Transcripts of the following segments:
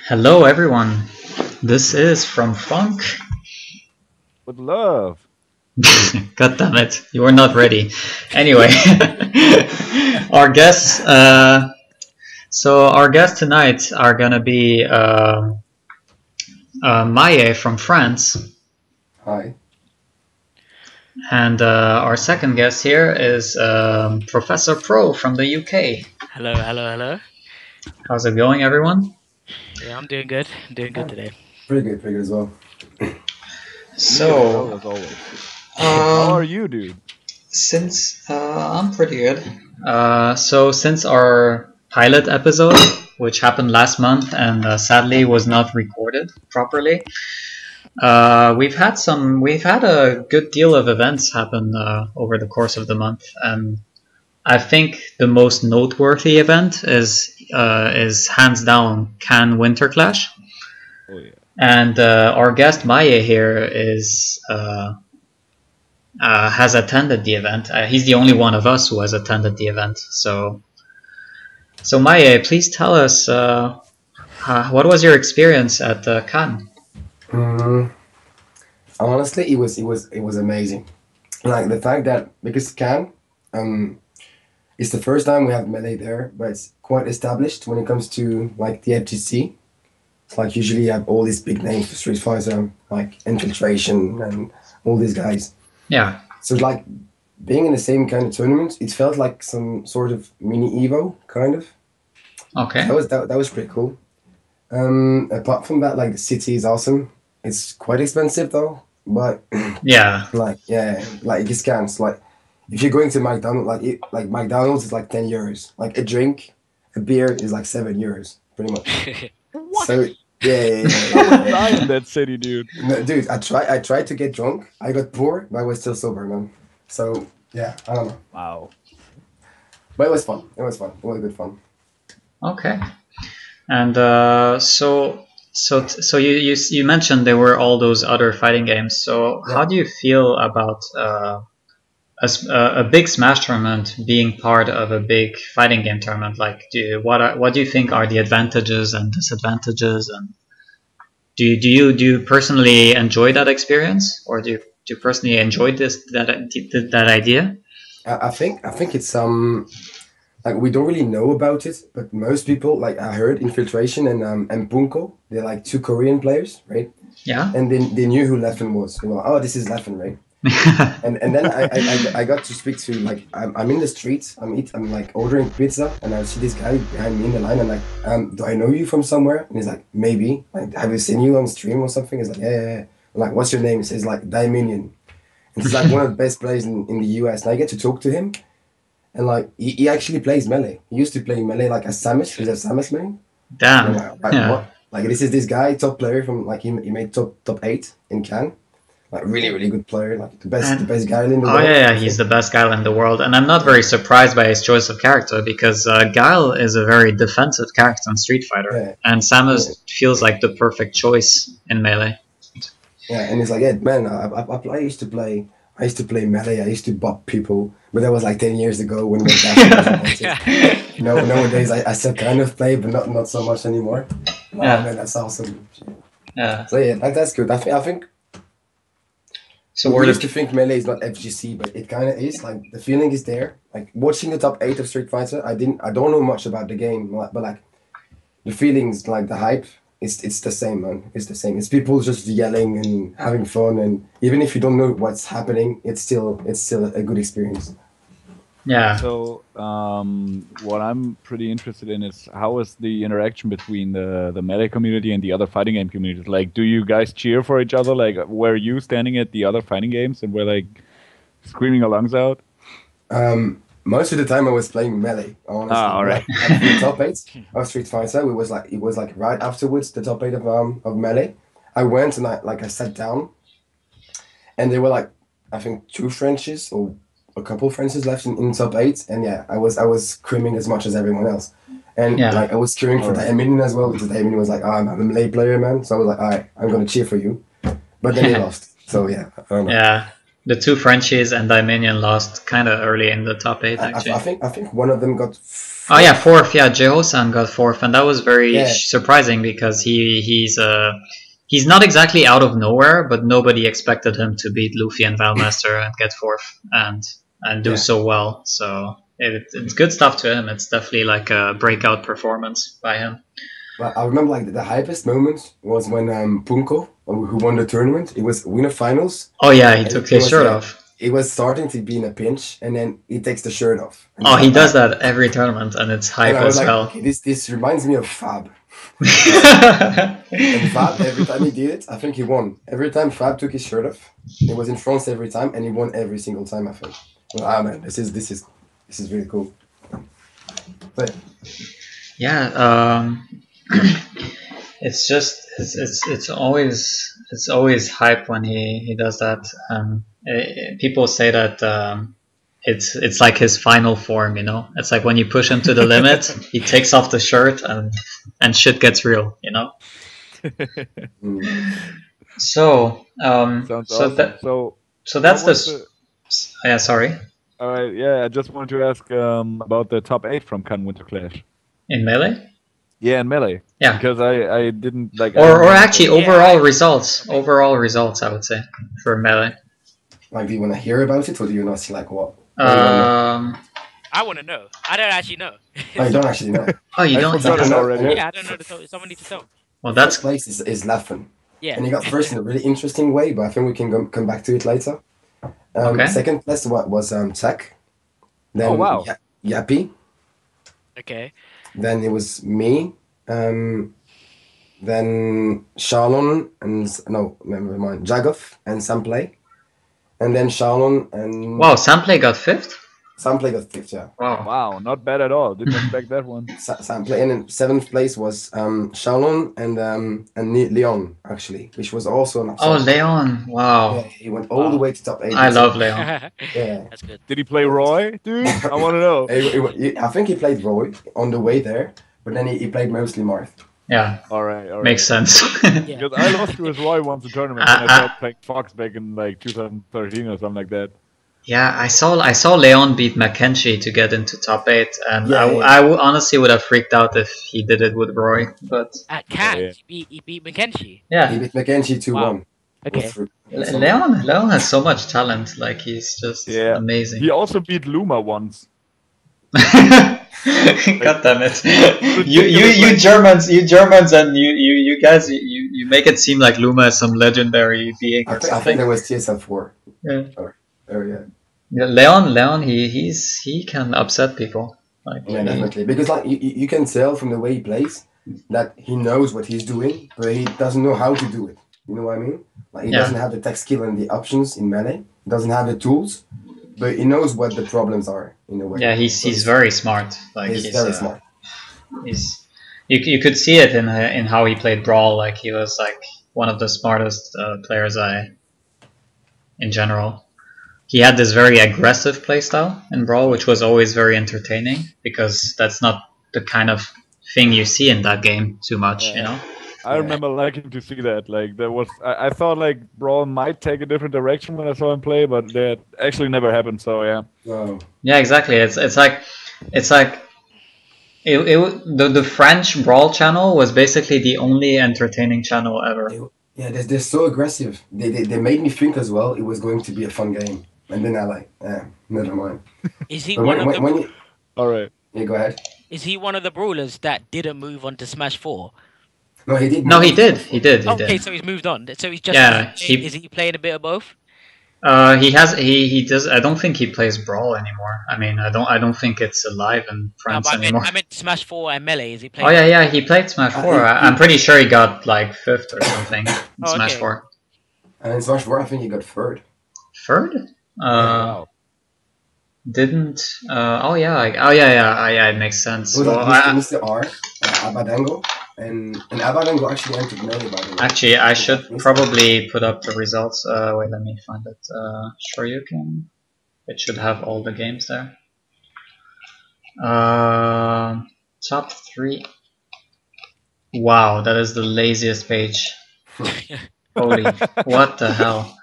Hello, everyone. This is From Funk. With love. God damn it, you were not ready. Anyway, our guests. Our guests tonight are gonna be Maye from France, Hi. and our second guest here is Professor Pro from the UK. Hello, hello, hello. How's it going, everyone? Yeah, I'm doing good. I'm doing good today. Pretty good as well. So, As always. How are you, dude? Since I'm pretty good. Since our pilot episode, which happened last month and sadly was not recorded properly, we've had a good deal of events happen over the course of the month, and I think the most noteworthy event is hands down Cannes Winter Clash. Oh yeah. And our guest Maye here has attended the event. He's the only one of us who has attended the event. So Maye, please tell us what was your experience at Cannes? Honestly, it was amazing. Like the fact that because Cannes, it's the first time we have Melee there, but it's quite established when it comes to like the FGC. It's like usually you have all these big names for Street Fighter, like Infiltration and all these guys. Yeah. So like being in the same kind of tournament, it felt like some sort of mini Evo, kind of. Okay. That was pretty cool. Apart from that, like the city is awesome. It's quite expensive though, but Yeah. like it just counts. Like if you're going to McDonald's, like McDonald's is like 10 euros. Like a drink, a beer is like 7 euros, pretty much. So yeah. Die in that city, dude. No, dude, I tried to get drunk. I got poor, but I was still sober, man. So yeah, I don't know. Wow. But it was fun. It was good fun. Okay. And so you mentioned there were all those other fighting games. So Yeah. how do you feel about a big Smash tournament being part of a big fighting game tournament? Like, what do you think are the advantages and disadvantages? And do you personally enjoy that experience, or do you personally enjoy that idea? I think it's like we don't really know about it, but most people, like I heard Infiltration and Punko, they're like two Korean players, right? Yeah. And they knew who Leffen was. They were like, oh, this is Leffen, right? And then I got to speak to, like, I'm in the streets, I'm like ordering pizza, and I see this guy behind me in the line. I'm like, do I know you from somewhere? And he's like, maybe. Like, have you seen you on stream or something? He's like, yeah. I'm like, what's your name? He says like Daiminion. And he's like one of the best players in the US. And I get to talk to him, and like he actually plays Melee. He used to play Melee like as Samus. He's a Samus main. Damn. Like, Yeah. what? Like this guy, top player from like he made top 8 in Cannes. Like really good player, like the best guy in the world. Oh yeah, he's the best Guile in the world, and I'm not very surprised by his choice of character because Guile is a very defensive character in Street Fighter, Yeah. and Samus feels like the perfect choice in Melee. Yeah, and he's like, yeah, man, I used to play Melee. I used to bop people, but that was like 10 years ago when we were nowadays I still kind of play, but not so much anymore. Oh, Yeah. man, that's awesome. Yeah. So yeah, like that's good. I think. So We we're used to think Melee is not FGC, but it kind of is. Like the feeling is there. Like watching the top 8 of Street Fighter, I don't know much about the game, but like the feelings, like the hype, it's the same, man. It's the same. It's people just yelling and having fun, and even if you don't know what's happening, it's still a good experience. yeah. So, what I'm pretty interested in is how is the interaction between the Melee community and the other fighting game communities? Like, do you guys cheer for each other? Like, were you standing at the other fighting games and were like screaming your lungs out? Most of the time I was playing Melee, honestly. Ah, all right. Like, at the top 8 of Street Fighter, it was like right afterwards the top 8 of Melee. I went and I sat down, and there were like I think 2 Frenches or a couple Frenches left in top 8, and yeah, I was screaming as much as everyone else, and Yeah. like I was cheering for Daiminion as well because Daiminion was like, oh, I'm a Melee player, man. So I was like, all right, I'm gonna cheer for you, but then he lost. So yeah, I don't know. Yeah. The two Frenchies and Dominion lost kind of early in the top 8, actually. I think one of them got Oh yeah, fourth. Yeah, Jeho-san got fourth, and that was very Yeah. surprising because he's not exactly out of nowhere, but nobody expected him to beat Luffy and Valmaster and get fourth and do Yeah. so well. So it's good stuff to him. It's definitely like a breakout performance by him. But I remember like the hypest moment was when Punko, who won the tournament, it was winner finals. Oh yeah, he And took he his was, shirt yeah, off. He was starting to be in a pinch, and then he takes the shirt off. And Oh, he like, does that every tournament, and it's hype and I was as like, hell. okay, this reminds me of Fab. And Fab, every time he did it, I think he won. Every time Fab took his shirt off, he was in France every time, and he won every single time. I think. Well, man, this is really cool. But Yeah, it's just it's always hype when he does that. People say that it's like his final form, you know. It's like when you push him to the limit, he takes off the shirt and shit gets real, you know. So Sounds awesome. so that's what was the yeah, sorry, All right, yeah, I just wanted to ask about the top 8 from Can Winter Clash. in Melee. Yeah, in Melee. Yeah. Because I didn't like. Or I actually Yeah, overall results. Overall results, I would say, for Melee. like, do you want to hear about it, or do you not see like what? I want to know. I don't actually know. Oh, you don't actually know. Oh, you I don't. forgot it know. already. Yeah, I don't know. Someone needs to tell. Well, First that's place is Leffen. Yeah. And he got first in a really interesting way, but I think we can come back to it later. Okay. Second place was Tech. Then Oh, wow. Yappy. Okay. Then it was me. Then Shalon and never mind, Jagoff and Samplay. And then Shalon and wow. Samplay got fifth. Samplay got fifth, yeah. Wow. Wow, not bad at all. Didn't expect that one. Samplay, and then seventh place was Shalon and Leon, actually, which was also an Oh, upset. Leon. Wow. Yeah, he went all the way to top 8. I love Leon. Yeah. That's good. Did he play Roy, dude? I want to know. I think he played Roy on the way there, but then he played mostly Marth. Yeah, All right. makes sense. Yeah. Because I lost to his Roy once a tournament and I started playing Fox back in like 2013 or something like that. Yeah, I saw Leon beat Mackenzie to get into top 8, and Yeah, I honestly would have freaked out if he did it with Roy. But At Cat, Yeah. he beat Mackenzie. He yeah, beat Mackenzie 2-1. Wow. Okay. Leon has so much talent. Like he's just Yeah. amazing. He also beat Luma once. God damn it! you Germans, and you guys, you make it seem like Luma is some legendary being or I think something. there was TSL4. Yeah. Oh yeah. Yeah, Leon, he can upset people. Like Yeah, definitely. Because like you can tell from the way he plays that he knows what he's doing, but he doesn't know how to do it. You know what I mean? Like he Yeah. doesn't have the tech skill and the options in Melee. He doesn't have the tools, but he knows what the problems are in a way. Yeah, he's very smart. Like He's very smart. You could see it in how he played Brawl. Like he was like one of the smartest players in general. He had this very aggressive playstyle in Brawl, which was always very entertaining because that's not the kind of thing you see in that game too much, you know. I remember liking to see that. Like there was, I thought like Brawl might take a different direction when I saw him play, but that actually never happened. So yeah. Oh. Yeah, exactly. It's like the French Brawl channel was basically the only entertaining channel ever. Yeah, they're so aggressive. They made me think as well it was going to be a fun game. And then I like, never mind. Is he But one of when the? you, All right. yeah, go ahead. Is he one of the brawlers that didn't move on to Smash 4? No, he did. No, he did. He Okay, did. so he's moved on. So he's just. Yeah, Is he playing a bit of both? He does. I don't think he plays Brawl anymore. I mean, I don't think it's alive in No, France but anymore. I meant Smash 4 and Melee. Is he playing? Oh yeah, he played Smash 4. I'm pretty sure he got like 5th or something in Oh, Smash okay. 4. And in Smash 4, I think he got third. 3rd? Wow. Didn't. Yeah. It makes sense. It was Well, like Mr. R, Abadango, and Abadango actually entered Melee, by the way. actually, I should probably put up the results. Wait, let me find it. Shoryuken. It should have all the games there. Top 3. Wow, that is the laziest page. Holy, what the hell?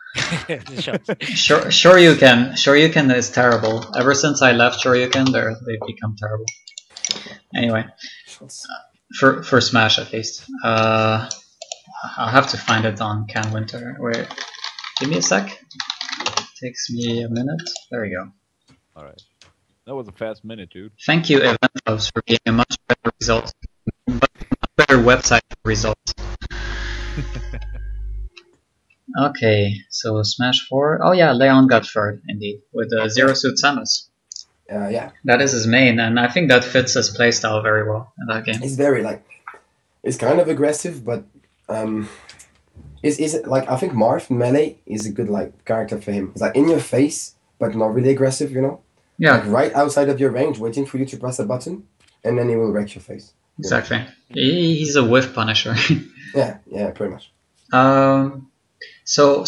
Shoryuken is terrible. Ever since I left Shoryuken, they've become terrible. Anyway, Shots. for Smash at least. I'll have to find it on Can Winter. Wait, give me a sec. Takes me a minute. There we go. All right. That was a fast minute, dude. Thank you, Event Hubs, for being a much better result, much better website results. Okay, so Smash 4. Oh yeah, Leon got third, indeed, with Zero Suit Samus. Yeah. That is his main, and I think that fits his playstyle very well in that game. It's very it's kind of aggressive, but is it like I think Marth Melee is a good character for him. It's like in your face, but not really aggressive, you know. Yeah, Like right outside of your range, waiting for you to press a button, and then he will wreck your face. exactly. He's a whiff punisher. Yeah, pretty much. So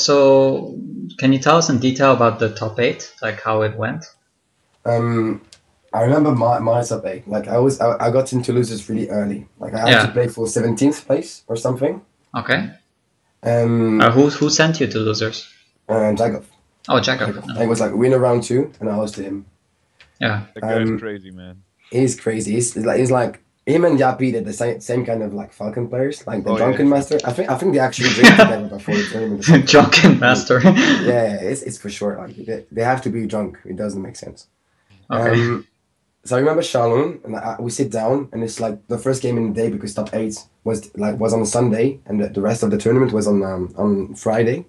can you tell us in detail about the top 8, like how it went? I remember my top 8. Like I got into losers really early. Like I had to play for 17th place or something. Okay. Who sent you to losers? Jacob. Oh, Jacob. I was like winner round 2, and I lost to him. Yeah. That guy's crazy, man. He's crazy. He's like him and Yappy, they're the same kind of Falcon players, like the Drunken Master. I think they actually drink together before the tournament. Drunken Master. Yeah, it's for sure. Like they have to be drunk. It doesn't make sense. Okay. So I remember Shalom, and we sit down, and it's like the first game in the day because top 8 was on a Sunday, and the rest of the tournament was on Friday.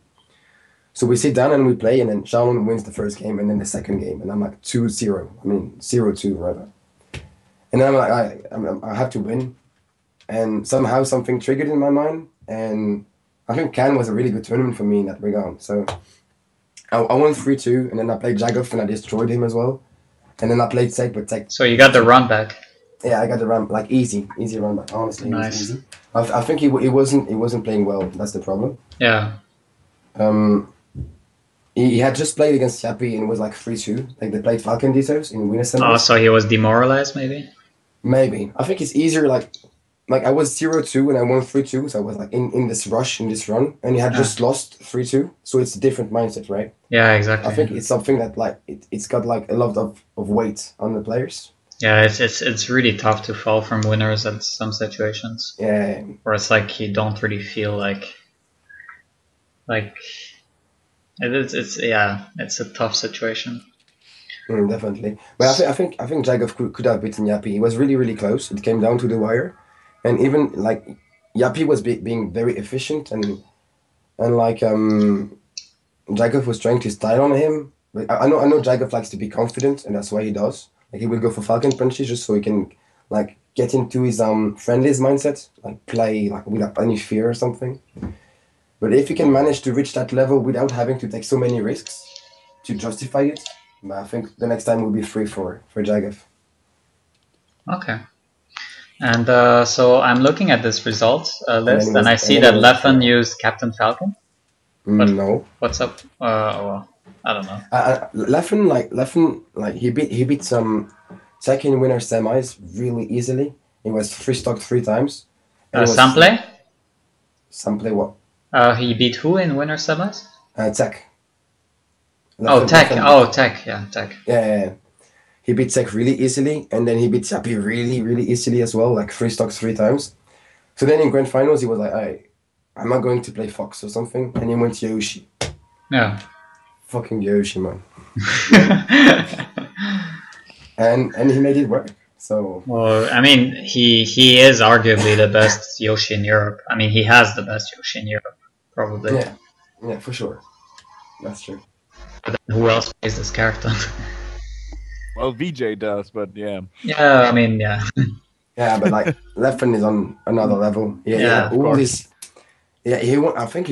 So we sit down and we play, and then Shalom wins the first game, and then the second game, and I'm like 2-0. I mean 0-2 rather. And then I'm like, I have to win, and somehow something triggered in my mind, and I think Cannes was a really good tournament for me in that regard. So I won 3-2, and then I played Jagoff and I destroyed him as well. And then I played Tech, but Tech. So you got the run back. Yeah, I got the run, easy run back. Honestly, nice. It was easy. I think he wasn't playing well. That's the problem. Yeah. He had just played against Yappy and it was 3-2. Like they played Falcon Ditos in winner semis. Oh, so he was demoralized, maybe. Maybe I think it's easier. Like I was 0-2 and I won 3-2, so I was in this rush in this run, and he had just lost 3-2. So it's a different mindset, right? Yeah, exactly. I think it's something that it's got a lot of weight on the players. Yeah, it's really tough to fall from winners at some situations. Yeah. Where it's like you don't really feel like it's a tough situation. Definitely, but I think Jagoff could have beaten Yappy. He was really, really close. It came down to the wire, and even Yappy was being very efficient, and Jagoff was trying to style on him. But I know Jagoff likes to be confident, and that's why he does. Like he will go for Falcon punches just so he can get into his friendlies mindset, play without any fear or something. But if he can manage to reach that level without having to take so many risks to justify it, I think the next time will be free for Jagoff. Okay. And so I'm looking at this results list, and I see that Leffen used Captain Falcon. No. What's up? Well, I don't know. Leffen, he beat some second winner semis really easily. He was 3-stocked 3 times. Sample? Sample what? He beat who in winner semis? Tech. Tech. Tech. Yeah, Tech. Yeah. He beat Tech really easily, and then he beat Yappy really, really easily as well, 3-stocks 3 times. So then in grand finals, he was like, I'm not going to play Fox or something, and he went to Yoshi. Yeah. Fucking Yoshi, man. and he made it work. So. Well, I mean, he is arguably the best Yoshi in Europe. I mean, he has the best Yoshi in Europe, probably. Yeah, for sure. That's true. But then who else plays this character? Well, VJ does, but yeah. Yeah, I mean, yeah. Yeah, but Leffen is on another level. Yeah, all this. Yeah, I think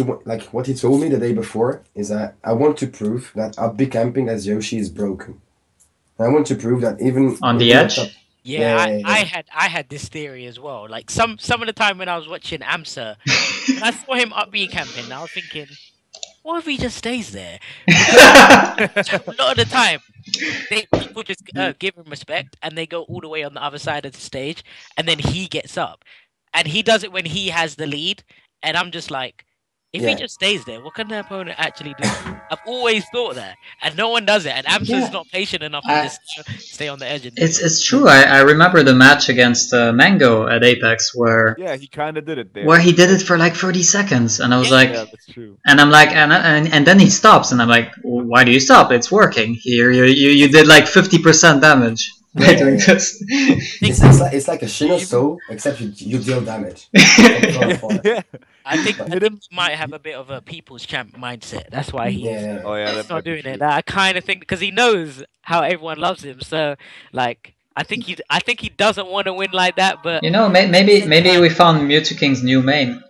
what he told me the day before is that I want to prove that up B camping as Yoshi is broken. I want to prove that even on the edge. I had this theory as well. Like some of the time when I was watching AMSA, and I saw him up B camping, I was thinking, what if he just stays there? A lot of the time, people just give him respect and they go all the way on the other side of the stage, and then he gets up, and he does it when he has the lead, and I'm just like, if he just stays there, what can the opponent actually do? I've always thought that, and no one does it. And AMSA's not patient enough to just stay on the edge. And it's true. I remember the match against Mango at Apex where he kind of did it there. Where he did it for like 30 seconds, and I was like, that's true. And I'm like, and then he stops, and I'm like, well, why do you stop? It's working. Here, you did like 50% damage by doing this. It's like a Shin or so, except you deal damage. I think he might have a bit of a people's champ mindset. That's why he's not doing it. I kind of think because he knows how everyone loves him. So, like, I think he doesn't want to win like that. But maybe we found Mewtwo King's new main.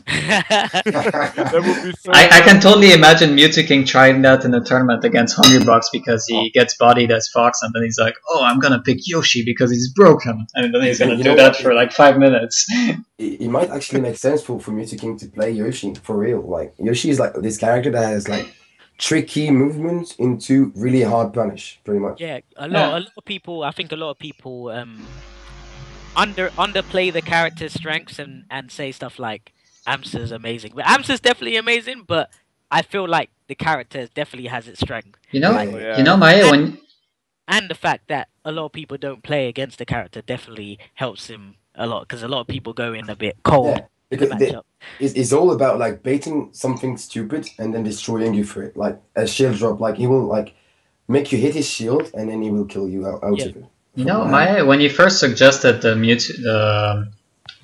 That would be so I can totally imagine Mewtwo King trying that in a tournament against Hungrybox because he gets bodied as Fox, and then he's like, "Oh, I'm gonna pick Yoshi because he's broken," and then he's gonna do that for like 5 minutes. It might actually make sense for Mewtwo King to play Yoshi for real. Like Yoshi is like this character that has like tricky movements into really hard punish, pretty much. Yeah, a lot of people. I think a lot of people underplay the character's strengths and say stuff like AMSA's amazing. But AMSA's definitely amazing, but I feel like the character definitely has its strength. Maya, and the fact that a lot of people don't play against the character definitely helps him a lot because a lot of people go in a bit cold. Yeah, because it's all about like baiting something stupid and then destroying you for it. Like a shield drop, like he will like make you hit his shield and then he will kill you out of it. Maya, when you first suggested the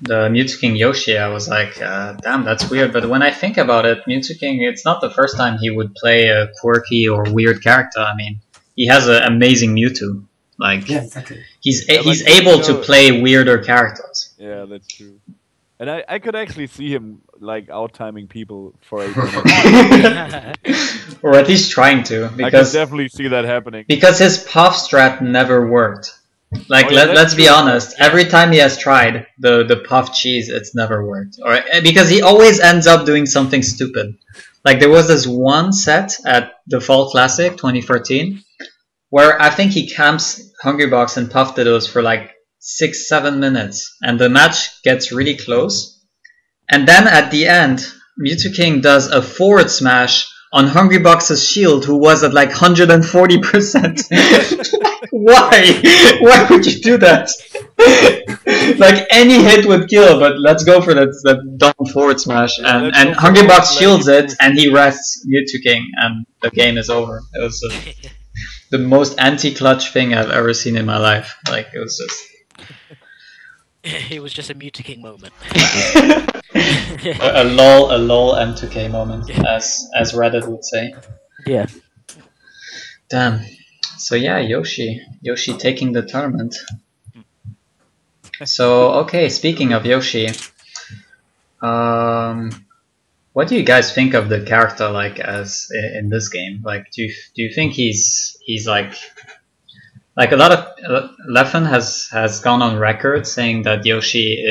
Mewtwo King Yoshi, I was like, damn, that's weird. But when I think about it, Mewtwo King, it's not the first time he would play a quirky or weird character. I mean, he has an amazing Mewtwo. Like, exactly. He's able to play weirder characters. Yeah, that's true. And I could actually see him like out-timing people for 8 minutes. Or at least trying to. Because, I can definitely see that happening. Because his puff strat never worked. Like, let's be honest. Every time he has tried the puff cheese, it's never worked. Or because he always ends up doing something stupid. Like, there was this one set at the Fall Classic 2014 where I think he camps Hungrybox and Puff Diddles for like 6-7 minutes, and the match gets really close. And then at the end, Mewtwo King does a forward smash on Hungrybox's shield, who was at like 140%. Why? Why would you do that? Like, any hit would kill, but let's go for that dumb forward smash. And Hungrybox shields it, and he rests Mewtwo King, and the game is over. It was the most anti-clutch thing I've ever seen in my life. Like, it was just... It was just a Mewtwo King moment. a lol M2K moment, as Reddit would say. Yeah. Damn. So yeah, Yoshi taking the tournament. So okay, speaking of Yoshi, what do you guys think of the character like as in this game? Like, do you think he's like a lot of Leffen has gone on record saying that Yoshi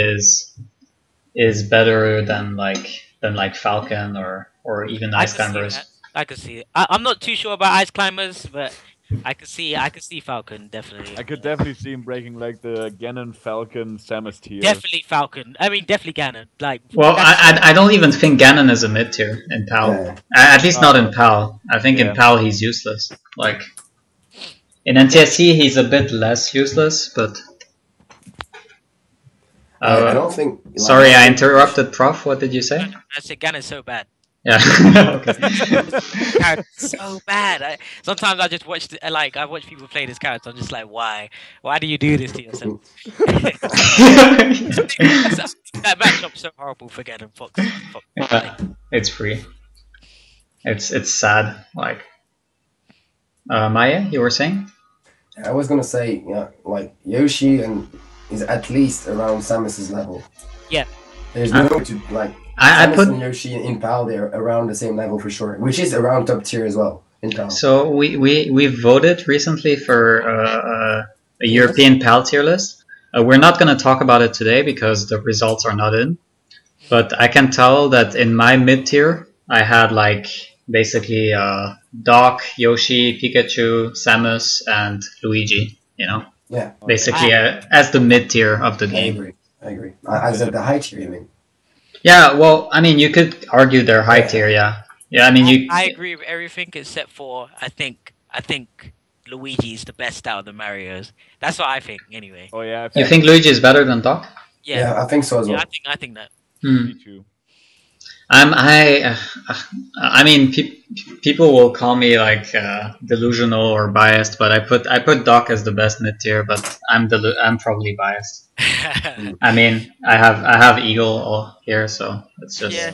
is better than like Falcon or even Ice Climbers. I could see it. I'm not too sure about Ice Climbers, but I could see Falcon definitely. I could definitely see him breaking like the Ganon, Falcon, Samus tier. Definitely Falcon. I mean, definitely Ganon. Like, well, I don't even think Ganon is a mid tier in PAL. Yeah. At least not in PAL. I think in PAL he's useless. Like, in NTSC he's a bit less useless, but. I don't think. Sorry, I interrupted, Prof. What did you say? I said Ganon's so bad. Yeah. So bad. Sometimes I just watch I watch people play this character. I'm just like, why? Why do you do this to yourself? That matchup's so horrible for Ganon. Fox. Yeah, it's free. It's sad. Like, Maya, you were saying? I was gonna say, like Yoshi is at least around Samus's level. Yeah. There's no to like. I put Yoshi in PAL, they're around the same level for sure, which is around top tier as well in PAL. So we voted recently for a European PAL tier list. We're not going to talk about it today because the results are not in. But I can tell that in my mid tier, I had like basically Doc, Yoshi, Pikachu, Samus, and Luigi. You know. Yeah. Basically, as the mid tier of the game. I agree. As at the high tier, you mean? Yeah, well, I mean, you could argue they're high tier, yeah. Yeah, I mean, you. I agree with everything except for I think Luigi's the best out of the Marios. That's what I think anyway. Oh yeah, You think Luigi is better than Doc? Yeah, I think so as well. I think that. me too. I mean, people will call me like delusional or biased, but I put Doc as the best mid tier, but I'm probably biased. I mean, I have Eagle here, so it's just Yeah.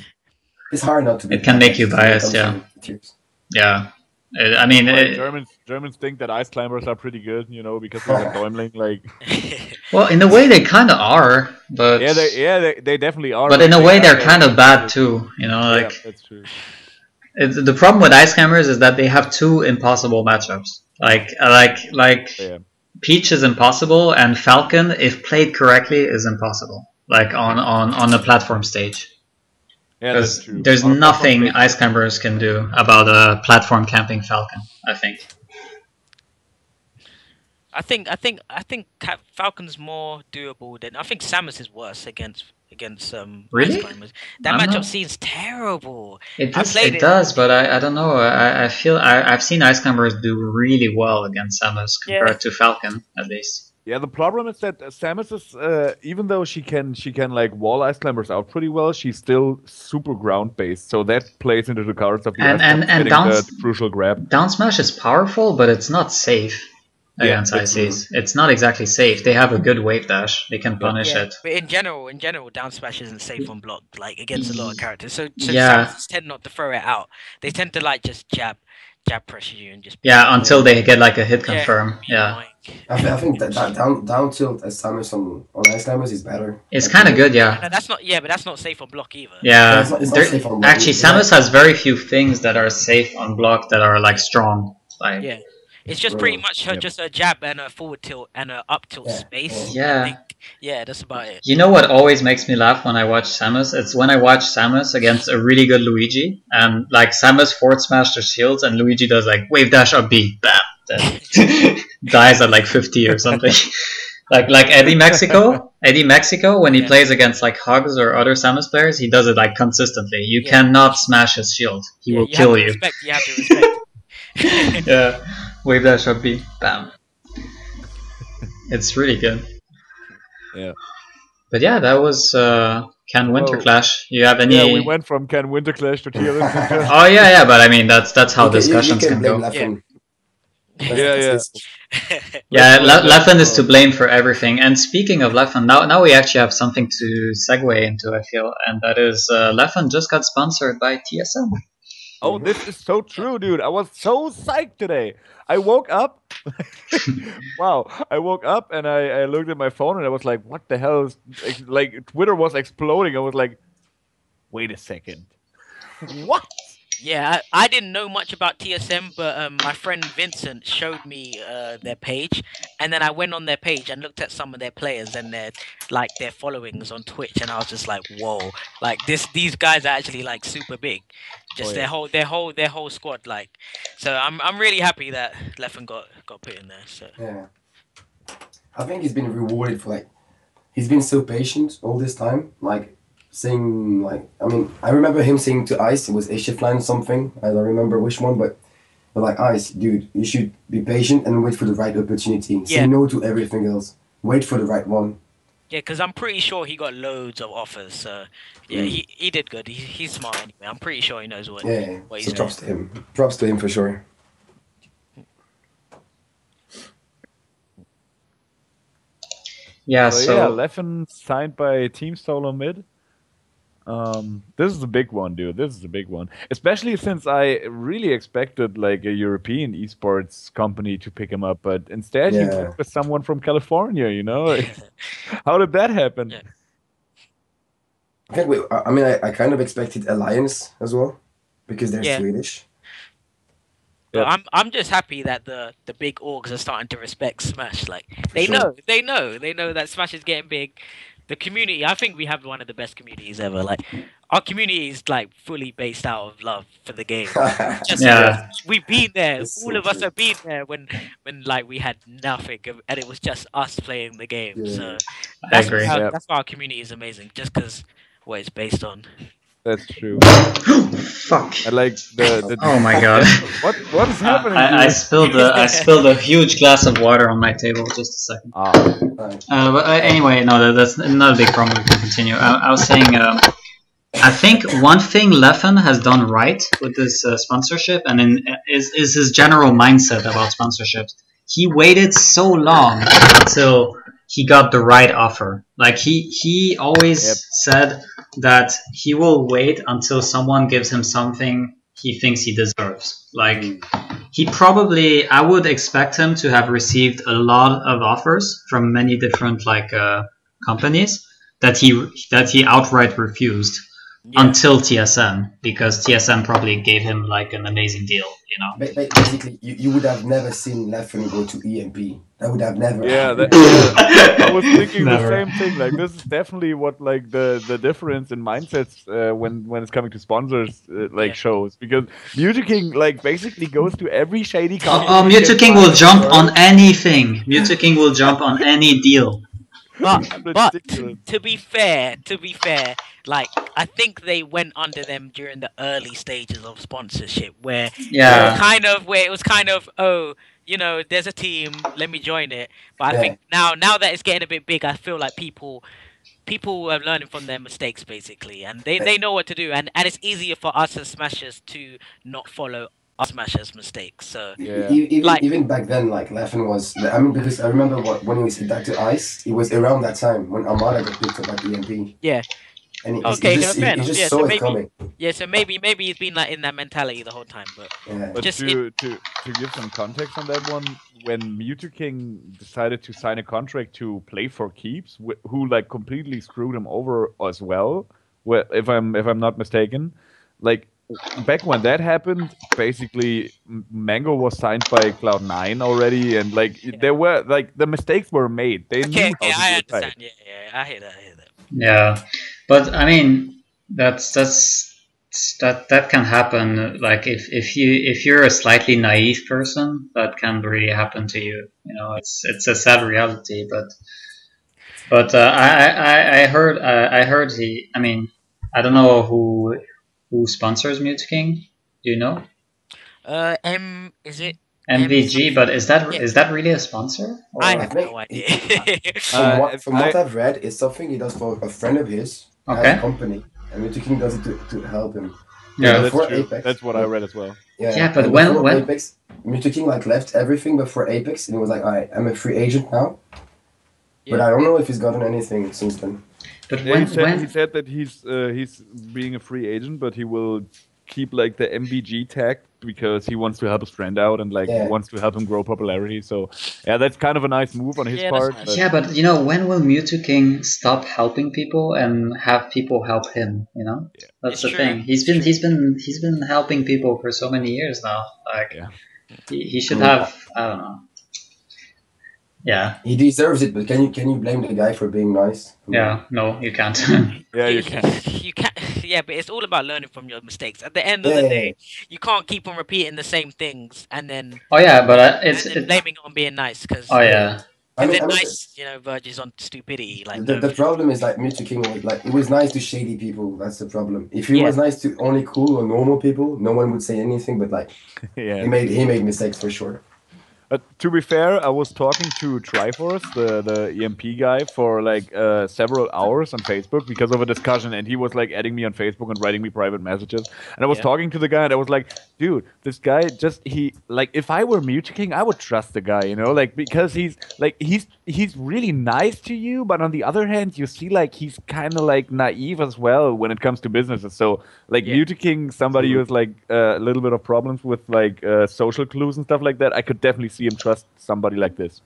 It's hard not to be. It can make you biased, yeah. Yeah. I mean, Germans think that ice climbers are pretty good, you know, because they're Däumling, like. well, in a way they kind of are, but they definitely are. But in a way they're kind of bad too, you know, like. Yeah, that's true. The problem with ice climbers is that they have two impossible matchups. Like Peach is impossible, and Falcon, if played correctly, is impossible. Like on the platform stage. Yeah, that's true. There's nothing ice climbers can do about a platform camping Falcon, I think. I think Falcon's more doable than I think Samus is worse against really? ice climbers. That matchup seems terrible. It does, but I don't know. I feel I've seen ice climbers do really well against Samus compared to Falcon, at least. Yeah, the problem is that Samus is, even though she can like wall ice climbers out pretty well, she's still super ground based. So that plays into the cards of the the crucial grab. Down smash is powerful, but it's not safe against ICs. It's not exactly safe. They have a good wave dash. They can punish it. But in general, down smash isn't safe on block, like against a lot of characters. So Samus tend not to throw it out. They tend to like just jab pressure you and just until they get like a hit confirm. I think that down tilt as Samus on ice climbers is better. It's kind of good, yeah. No, that's not. Yeah, but that's not safe on block either. Yeah, it's not safe on block. Actually, Samus has very few things that are safe on block that are like strong. Like it's just pretty much just a jab and a forward tilt and a up tilt space. Yeah. That's about it. You know what always makes me laugh when I watch Samus? It's when I watch Samus against a really good Luigi, and like Samus forward smash the shields, and Luigi does like wave dash up B, bam, then dies at like 50 or something. like Eddie Mexico when he plays against like Hugs or other Samus players, he does it like consistently. You cannot smash his shield; he will kill you. You have to respect. Yeah, wave dash up B, bam. It's really good. Yeah. But yeah, that was Can Winter Clash. You have any? Yeah, we went from Can Winter Clash to tier list. Oh yeah, but I mean that's how discussions can go. Yeah. Leffen is to blame for everything. And speaking of Leffen, now we actually have something to segue into, I feel, and that is Leffen just got sponsored by TSM. Oh, this is so true, dude. I was so psyched today. I woke up. Wow. I woke up and I looked at my phone and I was like, what the hell is, like, Twitter was exploding. I was like, wait a second. What? Yeah, I didn't know much about TSM, but my friend Vincent showed me their page, and then I went on their page and looked at some of their players and their followings on Twitch, and I was just like, whoa, like these guys are actually like super big, just their whole squad, like. So I'm really happy that Leffen got put in there. So yeah, I think he's been rewarded for like he's been so patient all this time, like. Saying like I remember him saying to Ice, it was a shift line or something, I don't remember which one, but like, Ice, dude, you should be patient and wait for the right opportunity. Say no to everything else. Wait for the right one. Yeah, because I'm pretty sure he got loads of offers. So yeah, he did good. He's smart anyway. I'm pretty sure he knows what he's doing. Props to him. Props to him for sure. Yeah, so Leffen signed by Team Solo Mid. This is a big one, dude. This is a big one. Especially since I really expected like a European esports company to pick him up, but instead he went with someone from California, you know? How did that happen? Yeah. I kind of expected Alliance as well, because they're Swedish. But I'm just happy that the big orgs are starting to respect Smash. Like they know that Smash is getting big. The community, I think we have one of the best communities ever. Like our community is like fully based out of love for the game. We've been there. All of us have been there when like we had nothing and it was just us playing the game. So I agree. That's why our community is amazing. Just because what it's based on. That's true. Fuck. And like the Oh my god. what is happening? I dude? spilled a huge glass of water on my table. Just a second. Right. But anyway, no, that's not a big problem. We can continue. I was saying, I think one thing Leffen has done right with this sponsorship, and is his general mindset about sponsorships. He waited so long until he got the right offer. Like he always Yep. said that he will wait until someone gives him something he thinks he deserves. Like he probably, I would expect him to have received a lot of offers from many different companies that he outright refused until TSM, because TSM probably gave him like an amazing deal, you know. Basically, you would have never seen Leffen go to EMP. That would have never Yeah, happened. I was thinking Never. the same thing. Like this is definitely what like the difference in mindsets when it's coming to sponsors shows, because Mutaking like basically goes to every shady company. Oh, he can Mutaking find will in the jump world. on anything. Mutaking will jump on any deal. But Ridiculous. to be fair, like I think they went under them during the early stages of sponsorship, where Yeah. it was kind of oh, you know, there's a team, let me join it. But I Yeah. think now that it's getting a bit big, I feel like people are learning from their mistakes basically, and they know what to do, and it's easier for us as smashers to not follow our smashers' mistakes. So Yeah. Even back then, like Leffen was. I mean, because I remember when he was inducted Ice, it was around that time when Armada got picked up at EMP. yeah. And he Okay, just, fair he enough. just Yeah, saw so it maybe coming. so maybe he's been like in that mentality the whole time, but Yeah. But just to give some context on that one, when Mutaking decided to sign a contract to play for keeps, who like completely screwed him over as well, if I'm not mistaken, like back when that happened, basically Mango was signed by Cloud9 already, and like there were like the mistakes were made. They okay, knew how to I do it right. understand. Yeah, I hear that. Yeah, but I mean that can happen. Like if you're a slightly naive person, that can really happen to you. You know, it's a sad reality. But I heard he. I mean, I don't know who sponsors Mutaking. Do you know? Is it MVG, but is Yeah. that really a sponsor? Or- I have think no idea. From what I've read, it's something he does for a friend of his has Okay. a company, and Mutaking does it to help him. Yeah, Before that's true. Apex, That's what I read as well. Yeah, but and when- before when- Apex, Mutaking like left everything before Apex, and he was like, "Alright, I'm a free agent now." But Yeah. I don't know if he's gotten anything since then. But Yeah, when he said that he's being a free agent, but he will keep like the MVG tag because he wants to help his friend out and like Yeah. wants to help him grow popularity. So yeah, that's kind of a nice move on his Yeah, that's part. nice. but- Yeah, but you know, when will Mewtwo stop helping people and have people help him? You know, that's It's the true. thing. He's been helping people for so many years now. Like, Yeah. he should have. I don't know. Yeah, He deserves it, but can you blame the guy for being nice? yeah. No, you can't. Yeah, you can. You can't. Yeah, but it's all about learning from your mistakes. At the end of the Yeah. day, you can't keep on repeating the same things and then Oh yeah, but it's blaming it on being nice because oh yeah. I mean, nice, you know, verges on stupidity. Like the problem is like Mewtwo was like, it was nice to shady people. That's the problem. If he Yeah. was nice to only cool or normal people, no one would say anything. But like, Yeah. he made mistakes for sure. To be fair, I was talking to Triforce, the EMP guy, for like several hours on Facebook because of a discussion, and he was like adding me on Facebook and writing me private messages. And I was Yeah. talking to the guy, and I was like, "Dude, this guy if I were Mewtwo, I would trust the guy, you know, like because he's really nice to you, but on the other hand, you see like he's kind of like naive as well when it comes to businesses. So like Yeah. Mewtwo, somebody who has like a little bit of problems with like social clues and stuff like that, I could definitely see him trust somebody like this.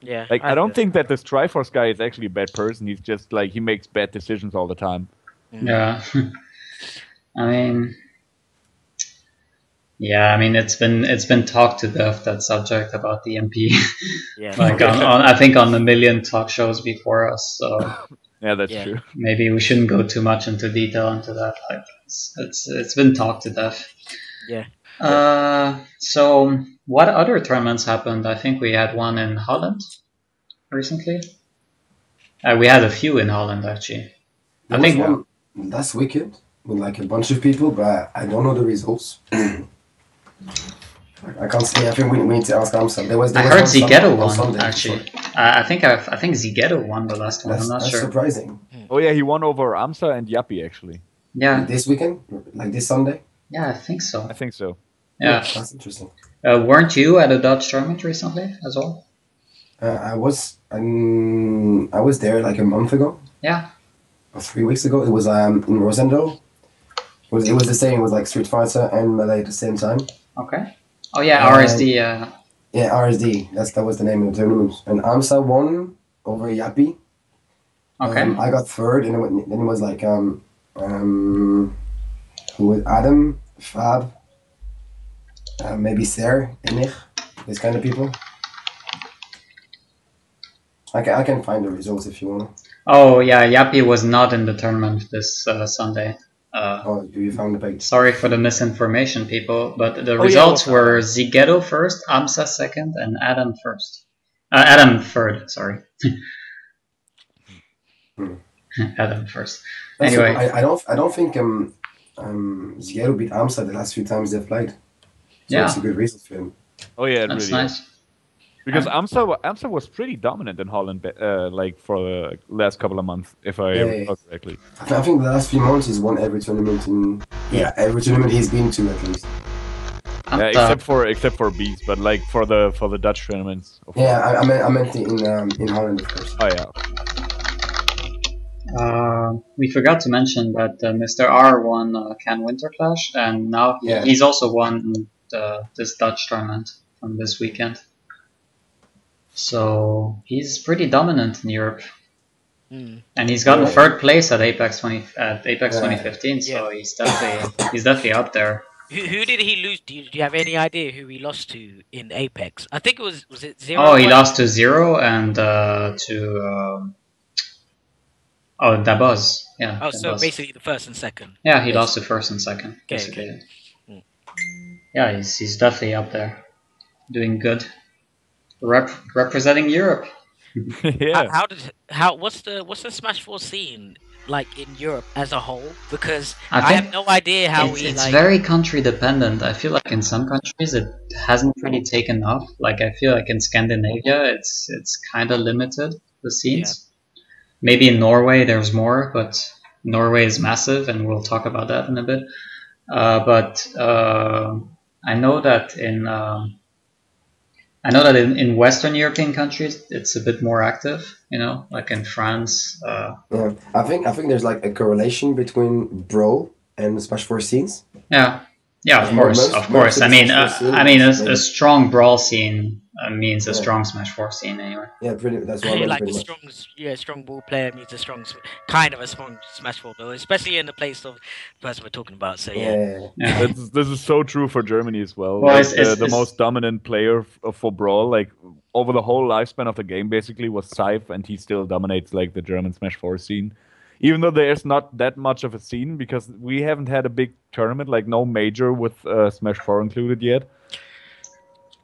yeah, Like I don't think that this Triforce guy is actually a bad person. He's just like he makes bad decisions all the time. Yeah. I mean, yeah. I mean, it's been talked to death, that subject about the MP. Yeah, Like on I think on a million talk shows before us. So Yeah, that's Yeah. true. maybe we shouldn't go too much into detail into that. Like it's been talked to death. yeah. So what other tournaments happened? I think we had one in Holland recently. We had a few in Holland actually. I There was think one. last weekend with like a bunch of people, but I don't know the results. I can't say. I think we need to ask AMSA. I heard Zigetto won, Sunday, actually. I think Zigetto won the last one. I'm not that's sure. surprising. Oh yeah, he won over AMSA and Yappy actually. Yeah. This weekend, like this Sunday. Yeah, I think so. I think so. Yeah. That's interesting. Weren't you at a Dutch tournament recently as well? I was there like a month ago. Yeah. Or 3 weeks ago. It was in Rosendo. It was the same. It was like Street Fighter and Melee at the same time. Okay. Oh yeah, RSD. Yeah, RSD. That was the name of the tournament. And AMSA won over Yappy. Okay. I got third, and then it was like who was Adam, Fab, maybe Ser, Enich, these kind of people. I can find the results if you want. Oh yeah, Yappy was not in the tournament this Sunday. Oh, you found the page? Sorry for the misinformation, people, but the results were Zigetto first, AMSA second, and Adam first. Adam third, sorry. Adam first. Anyway, I don't think Zigetto beat AMSA the last few times they've played. So yeah, it's a good result for him. Oh yeah, that's really nice. Is. Because AMSA was pretty dominant in Holland, like for the last couple of months, if I recall correctly. I think the last few months he's won every tournament every tournament he's been to at least. Except for Beats, but like for the Dutch tournaments. Yeah, I meant in Holland, of course. Oh yeah. We forgot to mention that Mr. R won Can Winter Clash, and now he's also won this Dutch tournament from this weekend. So he's pretty dominant in Europe, and he's gotten third place at Apex 2015. So he's definitely up there. Who did he lose? Do you have any idea who he lost to in Apex? I think it was it 0? Oh, he lost to Zero and to Dabuz. Yeah. Oh, so basically the first and second. Yeah, he lost to first and second. Basically. Okay. Yeah, he's definitely up there, doing good. Representing Europe. Yeah. What's the Smash 4 scene like in Europe as a whole? Because I have no idea how it's very country dependent. I feel like in some countries it hasn't really taken off. Like I feel like in Scandinavia it's kind of limited, the scenes. Yeah. Maybe in Norway there's more, but Norway is massive, and we'll talk about that in a bit. But I know that in Western European countries it's a bit more active, like in France. Yeah, I think there's like a correlation between Brawl and Smash 4 scenes. Yeah, of course. I mean, a strong Brawl scene means a strong Smash 4 scene anyway. Yeah, that's what I mean. Like a strong ball player means a strong Smash 4 build, especially in the place of the person we're talking about. So yeah. This is so true for Germany as well. The most dominant player for Brawl, like over the whole lifespan of the game, basically was Scythe, and he still dominates like the German Smash 4 scene. Even though there's not that much of a scene, because we haven't had a big tournament, like no major with Smash 4 included yet.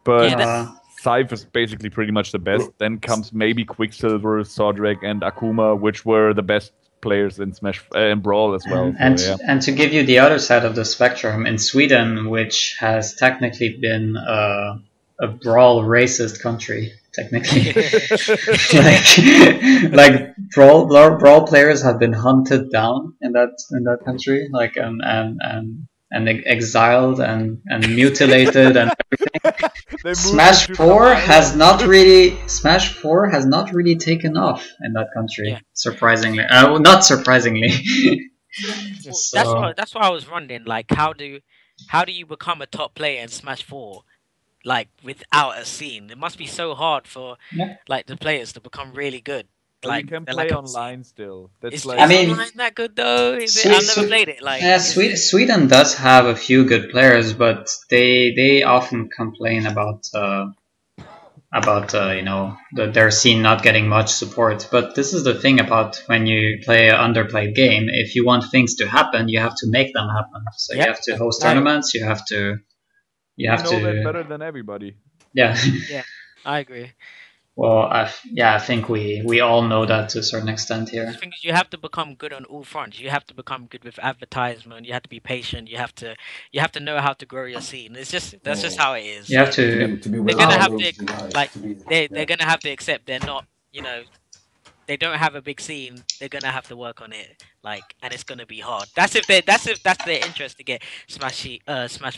But Scythe is basically pretty much the best. Then comes maybe Quicksilver, Sodrek, and Akuma, which were the best players in Smash and Brawl as well. And to give you the other side of the spectrum, in Sweden, which has technically been a Brawl racist country, technically, like Brawl players have been hunted down in that country, like and exiled and mutilated and everything. Smash 4 has not really taken off in that country, surprisingly. Not surprisingly. That's why I was wondering, like, how do you become a top player in Smash 4, like without a scene? It must be so hard for like the players to become really good. Like you can play online still. Is online that good though? I've never played it. Like, Sweden does have a few good players, but they often complain about their scene not getting much support. But this is the thing about when you play an underplayed game. If you want things to happen, you have to make them happen. So you have to host tournaments. You have to that better than everybody. Yeah. Yeah, I agree. Well, I think we all know that to a certain extent here. The thing is, you have to become good on all fronts. You have to become good with advertisement. You have to be patient. You have to know how to grow your scene. That's just how it is. You have To to. be They're well gonna have known, to to be nice, like to be, they're gonna have to accept they're not, they don't have a big scene. They're gonna have to work on it, and it's gonna be hard. That's if that's their interest to get Smash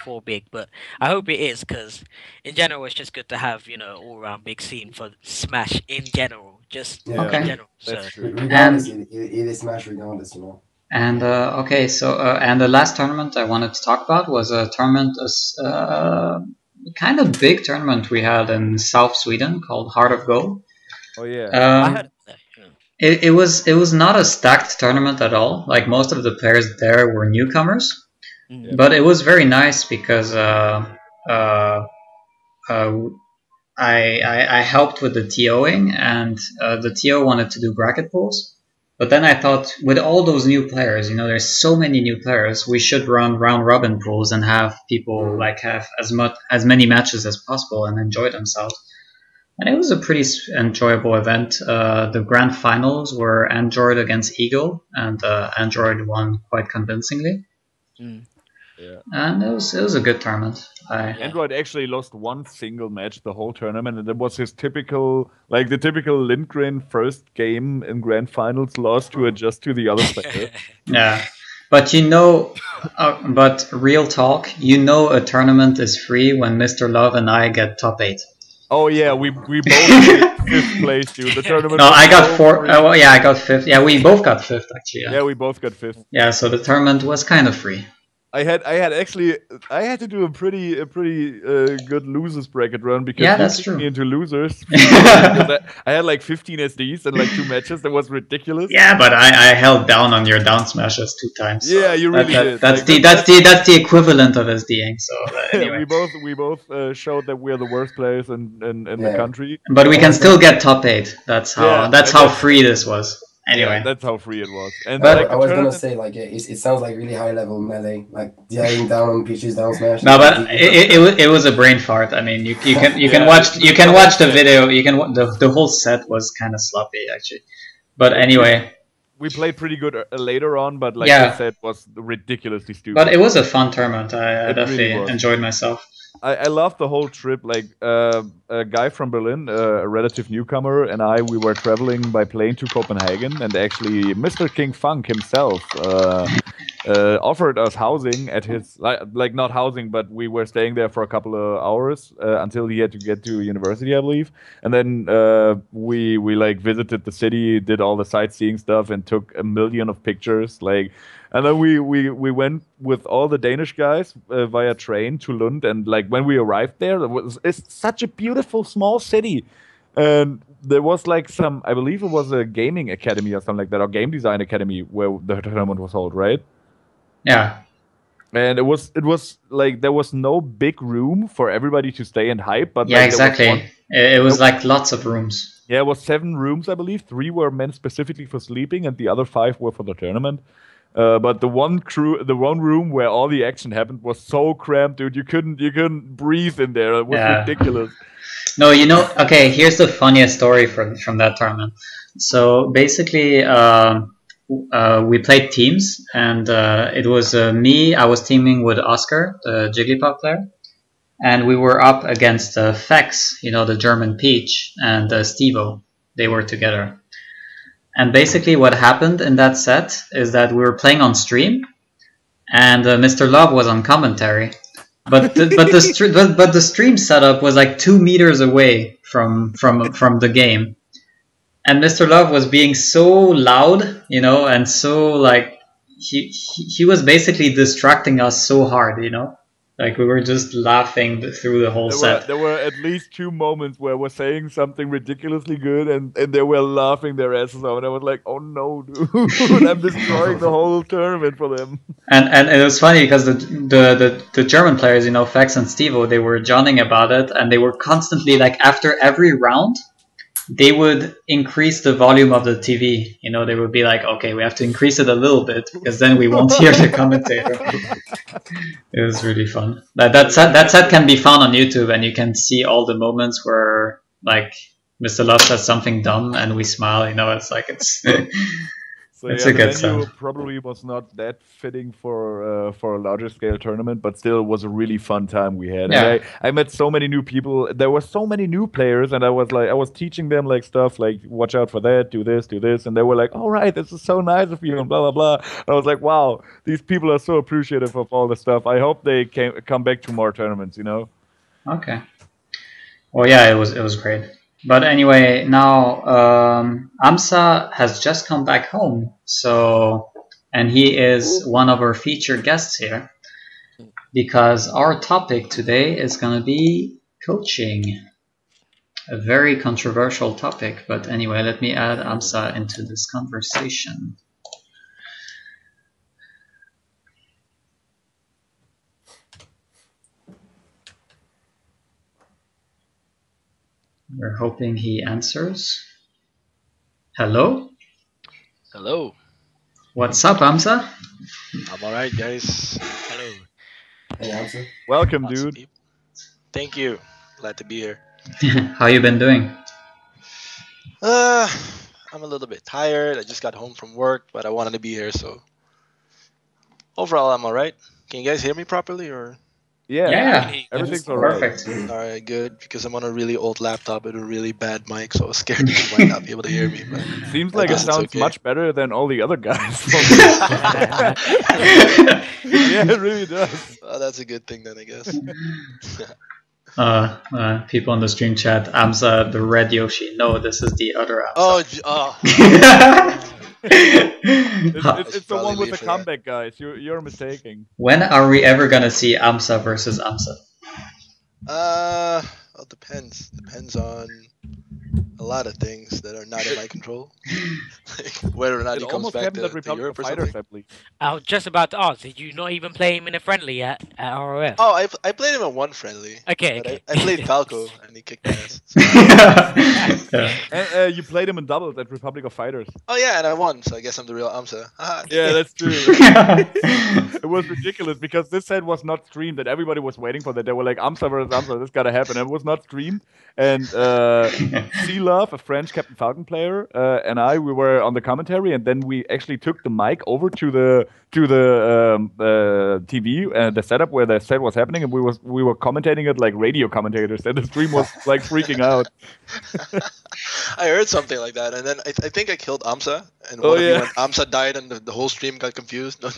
4 big. But I hope it is, because in general, it's just good to have all around big scene for Smash in general, just Yeah. Okay. in general. That's So true. regardless, it is Smash regardless, you know. And okay, so and the last tournament I wanted to talk about was a tournament, kind of big tournament we had in South Sweden called Heart of Gold. Oh yeah. I heard of that. Yeah. It was not a stacked tournament at all. Like, most of the players there were newcomers, Mm. but it was very nice because I helped with the TOing, and the TO wanted to do bracket pools. But then I thought, with all those new players, there's so many new players, we should run round robin pools and have people have as many matches as possible and enjoy themselves. And it was a pretty enjoyable event. The grand finals were Android against Eagle, and Android won quite convincingly. Mm. Yeah. And it was a good tournament. Android actually lost one single match the whole tournament, and it was his typical, the typical Lindgren first game in grand finals loss to adjust to the other player. Yeah, but but real talk, a tournament is free when Mr. Love and I get top 8. Oh yeah, we both did fifth place, dude. The tournament. No, was I got so 4. free. Well, yeah, I got 5th. Yeah, we both got 5th actually. Yeah, we both got fifth. Yeah, so the tournament was kind of free. I had to do a pretty good losers bracket run because Yeah, you that's kicked true. me into losers. Because I had like 15 SDs and like 2 matches. That was ridiculous. Yeah, but I held down on your down smashes 2 times. So Yeah, you really did. That's Like, that's the equivalent of SDing. So anyway, we both showed that we are the worst players in the Yeah. country. but we can still get top 8. That's how Yeah, that's and how that's- free this was. Anyway, Yeah, that's how free it was. And But- like, I the was gonna tournament- say, like, it sounds like really high level melee, like dying down on pitches, down smash. no, but it was a brain fart. I mean, you can Yeah, watch the yeah. video. The whole set was kind of sloppy actually. But anyway, we played pretty good later on, but like Yeah. I said, was ridiculously stupid. but it was a fun tournament. I It definitely really was. enjoyed myself. I loved the whole trip. Like a guy from Berlin, a relative newcomer, and we were traveling by plane to Copenhagen, and actually Mr. King Funk himself offered us housing at his like not housing, but we were staying there for a couple of hours until he had to get to university, I believe. And then we like visited the city, did all the sightseeing stuff, and took a million of pictures. And then we went with all the Danish guys via train to Lund, and like when we arrived there, it's such a beautiful small city, and there was like I believe it was a gaming academy or something like that, or game design academy where the tournament was held, right? Yeah. And it was like there was no big room for everybody to stay and hype, but Yeah, like, there was exactly. one- It was like lots of rooms. yeah, it was 7 rooms, I believe. 3 were meant specifically for sleeping, and the other 5 were for the tournament. But the one room where all the action happened was so cramped, dude. You couldn't breathe in there. It was Yeah. ridiculous. No, okay, here's the funniest story from that tournament. So basically, we played teams, and it was me. I was teaming with Oscar, the Jigglypuff player, and we were up against Fex, the German Peach, and Stevo. They were together. And basically what happened in that set is that we were playing on stream, and Mr. Love was on commentary. But the stream setup was like 2 meters away from the game, and Mr. Love was being so loud, and so like he was basically distracting us so hard, like we were just laughing through the whole set. There were at least 2 moments where we're saying something ridiculously good, and they were laughing their asses off, and I was like, oh no, dude, I'm destroying the whole tournament for them. And it was funny because the German players, Fex and Stevo, they were johnning about it, and they were constantly like, after every round, they would increase the volume of the TV. They would be like, okay, we have to increase it a little bit because then we won't hear the commentator. It was really fun. That set can be found on YouTube, and you can see all the moments where like Mr. Love says something dumb and we smile. You know, it's like it's So it's yeah, a the good venue sound. probably was not that fitting for a larger scale tournament, but still was a really fun time we had. Yeah. And I met so many new people. There were so many new players, and I was teaching them like stuff like watch out for that, do this, and they were like, "All right, this is so nice of you," and blah blah blah. And I was like, "Wow, these people are so appreciative of all the stuff. I hope they come back to more tournaments." You know. Okay. Well, yeah, it was great. But anyway, now AMSA has just come back home, so and he is one of our featured guests here because our topic today is going to be coaching. A very controversial topic, but anyway, let me add AMSA into this conversation. We're hoping he answers. Hello? Hello. What's up, AMSA? I'm alright, guys. Hello. Hey, Amsah. Welcome, Awesome dude. people. Thank you. Glad to be here. How you been doing? I'm a little bit tired. I just got home from work, but I wanted to be here, so overall I'm alright. Can you guys hear me properly or? Yeah, everything's alright. perfect. Alright, good. Because I'm on a really old laptop with a really bad mic, so I was scared that you might not be able to hear me. But Seems I like it guess it's sounds okay. much better than all the other guys. Yeah, it really does. Well, that's a good thing then, I guess. People in the stream chat, AMSA, the red Yoshi. No, this is the other AMSA. It's the one with the comeback, guys. You're mistaken. When are we ever gonna see AMSA versus AMSA? Well, it depends. Depends on a lot of things that are not in my control. Like whether or not It he comes almost back happened at to Republic Europe of or Fighters, something. I believe. I was just about to ask, did you not even play him in a friendly at ROF? Oh, I played him in one friendly. Okay, But okay. I played Falco and he kicked my ass. Yeah. And you played him in doubles at Republic of Fighters. Oh yeah, and I won, so I guess I'm the real AMSA. Haha. Yeah, that's true. It was ridiculous because this set was not streamed and everybody was waiting for that. They were like, AMSA versus AMSA, this gotta happen. And it was not streamed. And C-Love, a French Captain Falcon player, and we were on the commentary, and then we actually took the mic over to the TV, the setup where the set was happening, and we were commentating it like radio commentators, and the stream was like freaking out. I heard something like that, and then I think I killed AMSA, and Oh, one of you yeah. went, AMSA died, and the whole stream got confused. Oh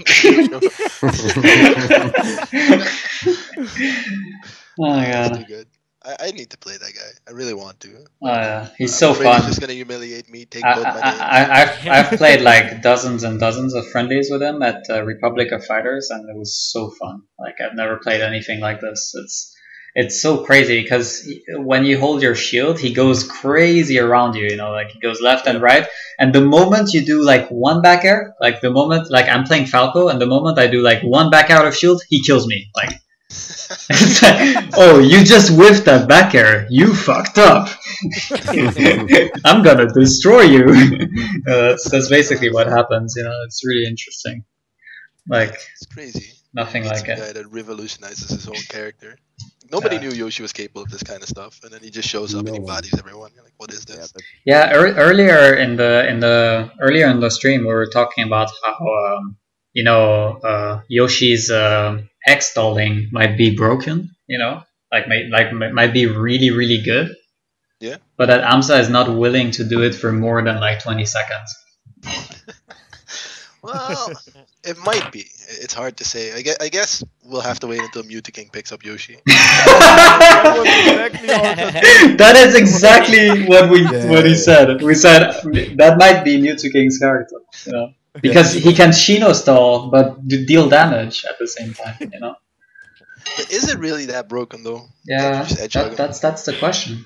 my That's god. too good. I need to play that guy. I really want to. Oh, yeah. He's so afraid fun. He's just gonna humiliate me, take both my names. I've played like dozens and dozens of friendlies with him at Republic of Fighters, and it was so fun. Like I've never played anything like this. It's so crazy because when you hold your shield, he goes crazy around you. You know, like he goes left and right. And the moment you do like one back air, like the moment like I'm playing Falco, and the moment I do like one back out of shield, he kills me. Like. It's like, oh, you just whiffed that back air. You fucked up. I'm gonna destroy you. That's basically what happens. You know, it's really interesting. Like It's crazy. nothing Meet like some it. guy that revolutionizes his own character. Nobody Yeah. knew Yoshi was capable of this kind of stuff, and then he just shows up and he No one. bodies everyone. You're like, what is Yeah, this? Yeah, earlier in the stream, we were talking about how Yoshi's X stalling might be broken. You know, might be really really good. Yeah. But that AMSA is not willing to do it for more than like 20 seconds. Well, it might be. It's hard to say. I guess we'll have to wait until Mutaking picks up Yoshi. That is exactly what he said. We said that might be Mewtwo-King's character, you know, because he can Shino stall but deal damage at the same time, you know. But is it really that broken though? Yeah, Just edge hug him? that's the question.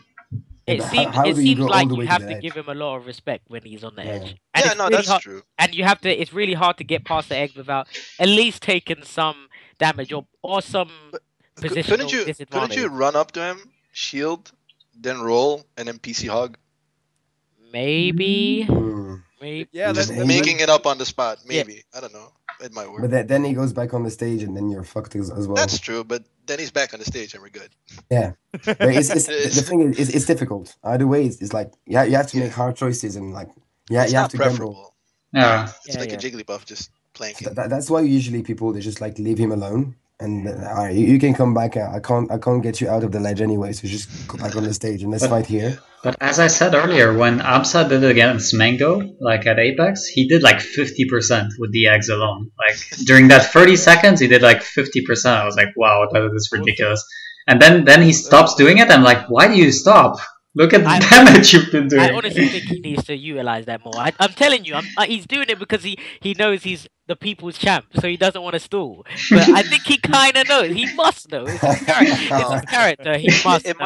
It But seems how it do you seems go all like the you way to have the to edge? give him a lot of respect when he's on the Yeah. edge. Yeah, it's no, really that's hard, true. and you have to. It's really hard to get past the egg without at least taking some damage or some positional Couldn't you disadvantage. run up to him, shield, then roll, and then PC hug? Maybe. Hmm. Maybe. Yeah, Just that's- making it up on the spot, Yeah. maybe. I don't know. it might work. But then he goes back on the stage, and then you're fucked as well. That's true, but then he's back on the stage, and we're good. Yeah, but the thing is, it's difficult. Either way, it's like you have to make hard choices, and like you It's have not to gamble. preferable. Yeah. It's Yeah, like yeah. a Jigglypuff just planking. That's why usually people they just like leave him alone, and you can come back. I can't get you out of the ledge anyway, so just go back on the stage and let's But- fight here. But as I said earlier, when AMSA did it against Mango, like at Apex, he did like 50% with the eggs alone. Like during that 30 seconds, he did like 50%. I was like, wow, that is ridiculous. And then he stops doing it. I'm like, why do you stop? Look at the damage you've been doing. I honestly think he needs to utilize that more. I'm telling you, he's doing it because he knows he's the people's champ, so he doesn't want to stall. But I think he kind of knows. He must know. It's his character. He must. It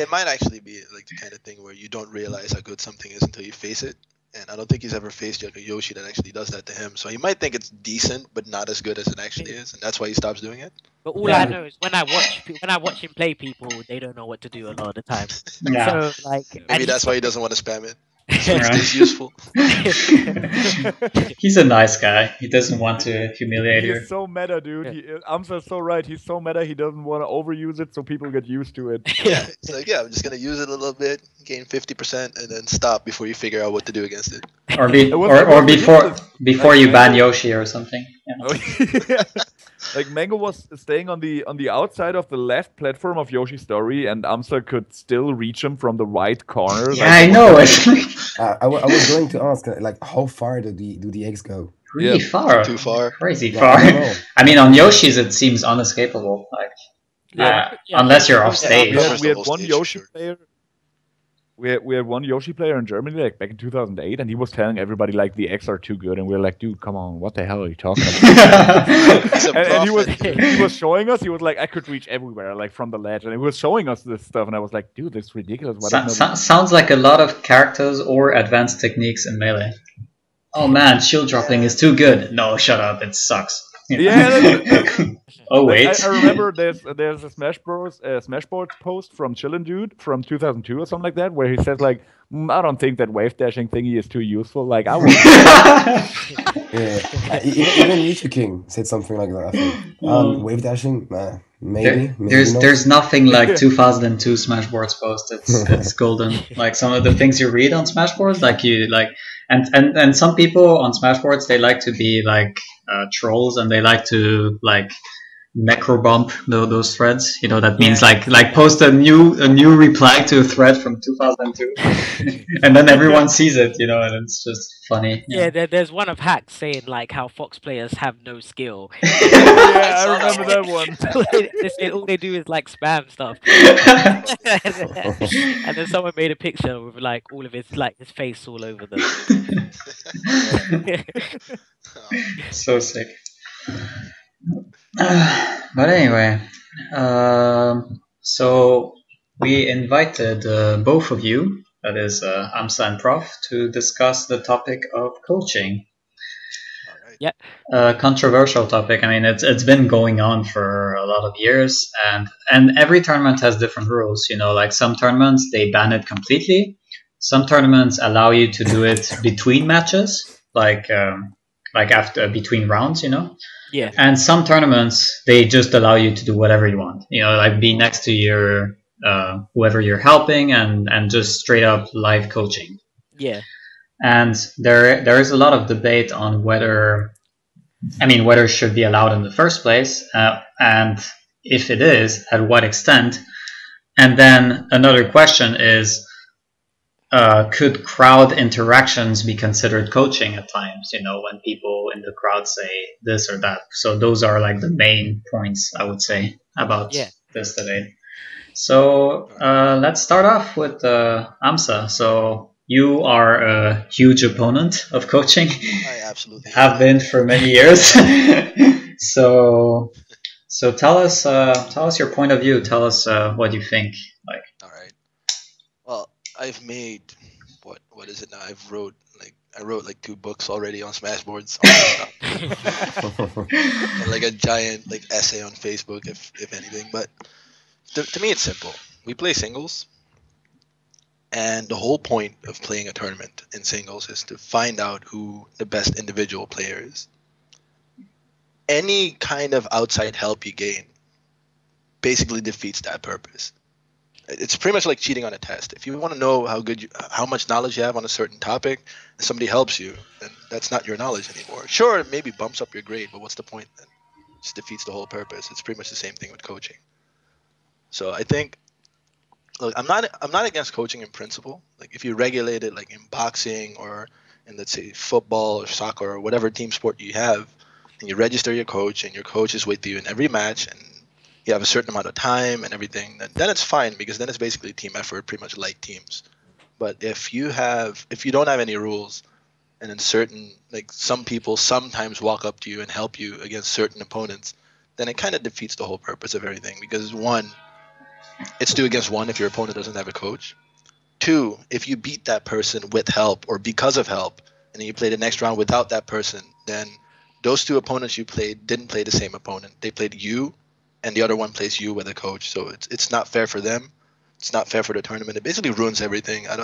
might actually be like the kind of thing where you don't realize how good something is until you face it. And I don't think he's ever faced like a Yoshi that actually does that to him. So he might think it's decent, but not as good as it actually is, and that's why he stops doing it. But all I know is when I watch him play people, they don't know what to do a lot of the time. Yeah. So like, Maybe that's why he doesn't want to spam it. So Right. it's useful. He's a nice guy. He doesn't want to humiliate you. He's so meta, dude. Amsa's so right. He's so meta. He doesn't want to overuse it, so people get used to it. Yeah, it's like, I'm just gonna use it a little bit, gain 50%, and then stop before you figure out what to do against it. Or ridiculous. before you ban Yoshi or something. Yeah. Oh, yeah. Like Mango was staying on the outside of the left platform of Yoshi's story, and Amsa could still reach him from the right corner. Yeah, I know. It's like I was going to ask, like, how far do the eggs go? really Yeah. far. Too far. Crazy Yeah, far. I don't know. I mean, on Yoshi's it seems unescapable. Like, unless you're off stage. We had the whole one stage, Yoshi sure. player. We had one Yoshi player in Germany like back in 2008, and he was telling everybody like the X are too good, and we were like, dude, come on, what the hell are you talking about? He's a and prophet. he was showing us. He was like, I could reach everywhere, like from the ledge, and he was showing us this stuff, and I was like, dude, this is ridiculous. Why doesn't nobody- Sounds like a lot of characters or advanced techniques in Melee. Oh man, shield dropping is too good. No, shut up, it sucks. You know? Yeah. Oh Like, wait. I remember there's a Smash Boards post from Chillin' Dude from 2002 or something like that, where he says like, I don't think that wave dashing thingy is too useful. Like I was. Yeah, even Yoshi King said something like that. I think. Wave dashing, maybe. There's nothing like 2002 Smashboards post. It's golden. Like some of the things you read on Smashboards, like you like, and some people on Smashboards they like to be like trolls and they like to like necrobump those threads. You know that means like post a new reply to a thread from 2002, and then everyone sees it. You know, and it's just funny. Yeah, there's one of hacks saying like how Fox players have no skill. Yeah, I remember that one. All they do is like spam stuff. And then someone made a picture with like all of his face all over them. So sick. But anyway, so we invited both of you, that is Amsa and Prof, to discuss the topic of coaching. Alright. Controversial topic. I mean, it's been going on for a lot of years, and every tournament has different rules. You know, like some tournaments they ban it completely. Some tournaments allow you to do it between matches, like after between rounds. You know. Yeah. And some tournaments they just allow you to do whatever you want. You know, like be next to your whoever you're helping and just straight up live coaching. Yeah. And there is a lot of debate on whether it should be allowed in the first place, and if it is, at what extent. And then another question is, could crowd interactions be considered coaching at times? You know, when people in the crowd say this or that. So those are like the main points I would say about this debate. So let's start off with Amsa. So you are a huge opponent of coaching. I absolutely have been for many years. So tell us your point of view. Tell us what you think. Like. All right. Well, I've made what is it now? I wrote like 2 books already on Smashboards. And like a giant like essay on Facebook, if anything. But to me, it's simple. We play singles. And the whole point of playing a tournament in singles is to find out who the best individual player is. any kind of outside help you gain basically defeats that purpose. It's pretty much like cheating on a test. If you want to know how much knowledge you have on a certain topic, and somebody helps you, then that's not your knowledge anymore. Sure, it maybe bumps up your grade, but what's the point then? It just defeats the whole purpose. It's pretty much the same thing with coaching. So I think, look, I'm not against coaching in principle. Like if you regulate it, like in boxing or in, let's say, football or soccer or whatever team sport you have, and you register your coach and your coach is with you in every match and you have a certain amount of time and everything, then it's fine, because then it's basically a team effort, pretty much like teams. But if you don't have any rules, and then some people sometimes walk up to you and help you against certain opponents, then it kind of defeats the whole purpose of everything. Because one, it's 2 against 1 if your opponent doesn't have a coach. 2, if you beat that person with help or because of help, and then you play the next round without that person, then those 2 opponents you played didn't play the same opponent. They played you, and the other one plays you with a coach. So it's not fair for them. It's not fair for the tournament. It basically ruins everything. I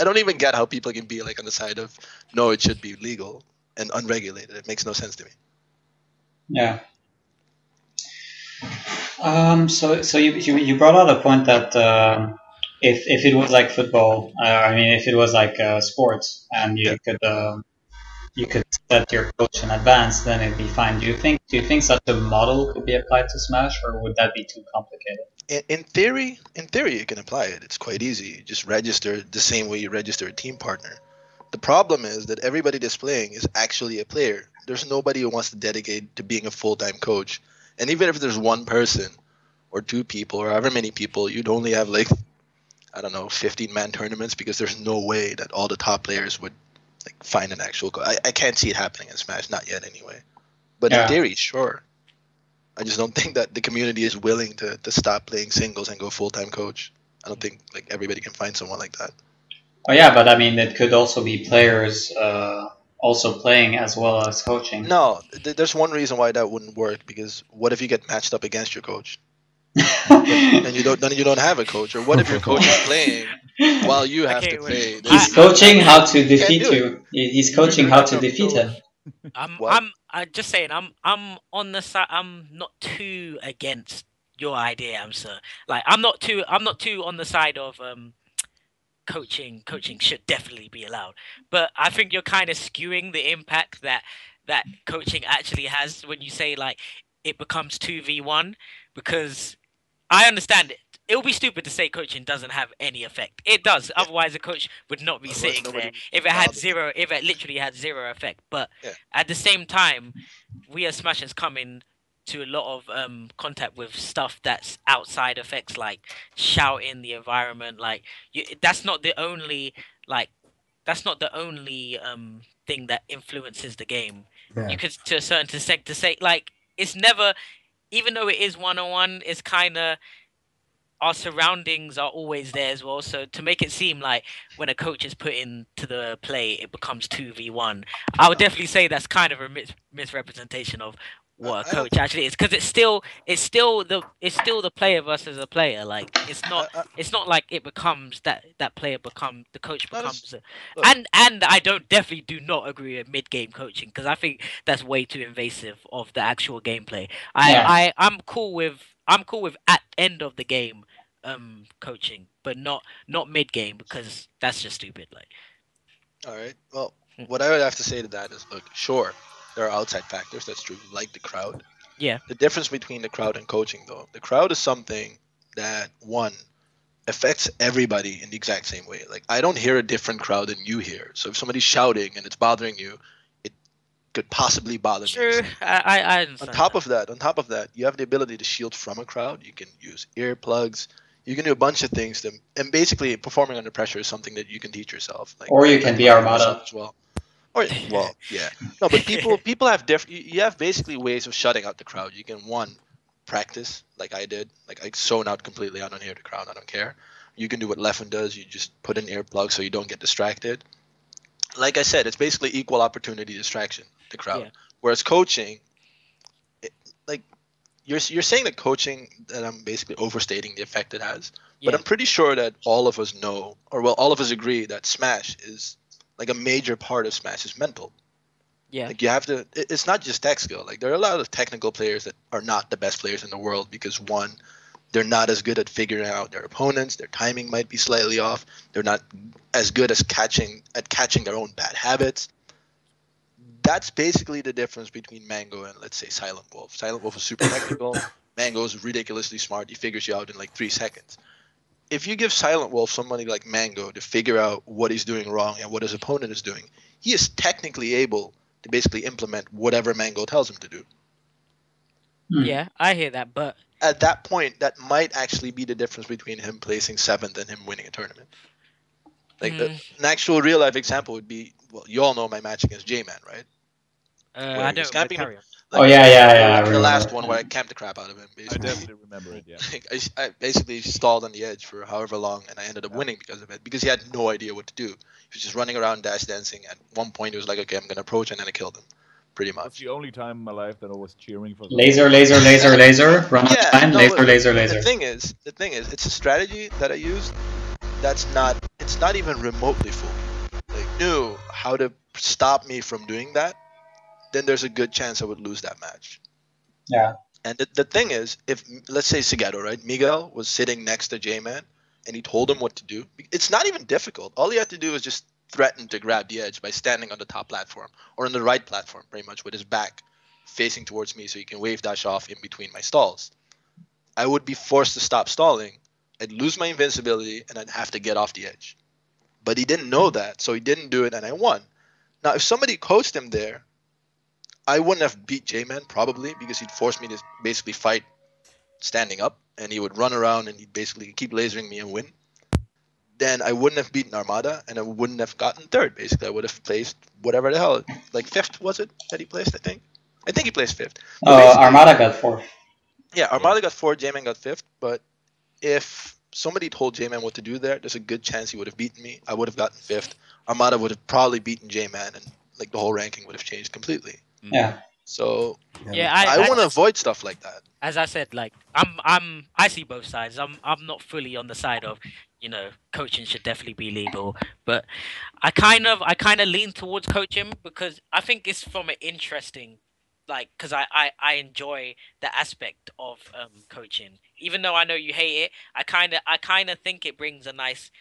don't even get how people can be like on the side of no, it should be legal and unregulated. It makes no sense to me. Yeah. So you brought out a point that if it was like football, if it was like sports, and you could set your coach in advance, then it'd be fine. Do you think such a model could be applied to Smash, or would that be too complicated? In theory, you can apply it. It's quite easy. You just register the same way you register a team partner. The problem is that everybody that's playing is actually a player. There's nobody who wants to dedicate to being a full-time coach. And even if there's one person or 2 people or however many people, you'd only have 15-man tournaments, because there's no way that all the top players would find an actual coach. I can't see it happening in Smash, not yet anyway. But in theory, sure. I just don't think that the community is willing to stop playing singles and go full-time coach. I don't think everybody can find someone like that. Oh yeah, but it could also be players also playing as well as coaching. No, there's one reason why that wouldn't work, because what if you get matched up against your coach? and you don't have a coach? Or what if your coach is playing while you have to play? He's coaching how to defeat you. He's coaching how to defeat him. I'm just saying, I'm on the side. I'm not too against your idea, Amsah. Like I'm not too on the side of coaching should definitely be allowed. But I think you're kind of skewing the impact that coaching actually has when you say it becomes 2v1, because I understand it. It would be stupid to say coaching doesn't have any effect. It does. Yeah. Otherwise, a coach would not be sitting there if it literally had zero effect. But at the same time, we as Smashers come in to a lot of contact with stuff that's outside effects, like shouting, the environment. That's not the only thing that influences the game. Yeah. You could, to a certain extent, to say it's never, even though it is 1-on-1, it's kind of, our surroundings are always there as well. So to make it seem like when a coach is put into the play, it becomes 2v1, I would definitely say that's kind of a misrepresentation of what a coach actually is, because it's still the player versus a player. It's not like it becomes that player becomes the coach becomes and I definitely do not agree with mid-game coaching, because I think that's way too invasive of the actual gameplay. I'm cool with at end of the game coaching, but not mid-game, because that's just stupid. All right, well, what I would have to say to that is, look, sure, there are outside factors, that's true, like the crowd. Yeah. The difference between the crowd and coaching, though, the crowd is something that, one, affects everybody in the exact same way. I don't hear a different crowd than you hear. So if somebody's shouting and it's bothering you, it could possibly bother me. Sure, I understand. On top of that, you have the ability to shield from a crowd. You can use earplugs. You can do a bunch of things. And basically, performing under pressure is something that you can teach yourself. Or you can be Armada as well. Or yeah. No, but people have different. You have basically ways of shutting out the crowd. You can, one, practice like I did. I zone out completely. I don't hear the crowd. I don't care. You can do what Leffen does. You just put in earplugs so you don't get distracted. Like I said, it's basically equal opportunity distraction, the crowd. Yeah. Whereas coaching, you're saying that coaching, that I'm basically overstating the effect it has. Yeah. But I'm pretty sure that all of us know, all of us agree that Smash is, a major part of Smash is mental. Yeah. Like you have to. It's not just tech skill. Like there are a lot of technical players that are not the best players in the world because one, they're not as good at figuring out their opponents. Their timing might be slightly off. They're not as good as catching their own bad habits. That's basically the difference between Mango and, let's say, Silent Wolf. Silent Wolf is super technical. Mango is ridiculously smart. He figures you out in like 3 seconds. If you give Silent Wolf somebody like Mango to figure out what he's doing wrong and what his opponent is doing, he is technically able to basically implement whatever Mango tells him to do. Yeah, I hear that, but At that point, that might actually be the difference between him placing 7th and him winning a tournament. Like an actual real life example would be, well, you all know my match against J-Man, right? I he was don't. But camping carry on. Oh yeah, I the remember. last one where I camped the crap out of him. I Basically. definitely remember it. Yeah. Like, I basically stalled on the edge for however long, and I ended up winning because of it. Because he had no idea what to do. He was just running around, dash dancing. At one point, he was like, "Okay, I'm gonna approach," and then I killed him. Pretty That's much. the only time in my life that I was cheering for. Laser. Run Yeah, time. no, Laser. The thing is, it's a strategy that I used. It's not even remotely full. Like, knew how to stop me from doing that, then there's a good chance I would lose that match. Yeah. And the thing is, if, let's say Sigado, right? Miguel was sitting next to J-Man, and he told him what to do. It's not even difficult. All you have to do is just threaten to grab the edge by standing on the top platform, or on the right platform, pretty much, with his back facing towards me so he can wave dash off in between my stalls. I would be forced to stop stalling. I'd lose my invincibility, and I'd have to get off the edge. But he didn't know that, so he didn't do it, and I won. Now, if somebody coached him there, I wouldn't have beat J-Man, probably, because he'd force me to basically fight standing up, and he would run around and he'd basically keep lasering me and win. Then I wouldn't have beaten Armada, and I wouldn't have gotten 3rd, basically. I would have placed whatever the hell, like 5th, was it, that he placed, I think? I think he placed 5th. Armada got 4th. Yeah, Armada got 4th, J-Man got 5th, but if somebody told J-Man what to do there's a good chance he would have beaten me. I would have gotten 5th. Armada would have probably beaten J-Man, and like the whole ranking would have changed completely. Yeah. So Yeah, I want to avoid stuff like that. As I said, like I see both sides. I'm not fully on the side of, coaching should definitely be legal, but I kind of lean towards coaching because I think it's from an interesting, like, because I enjoy the aspect of coaching, even though I know you hate it. I kind of think it brings a nice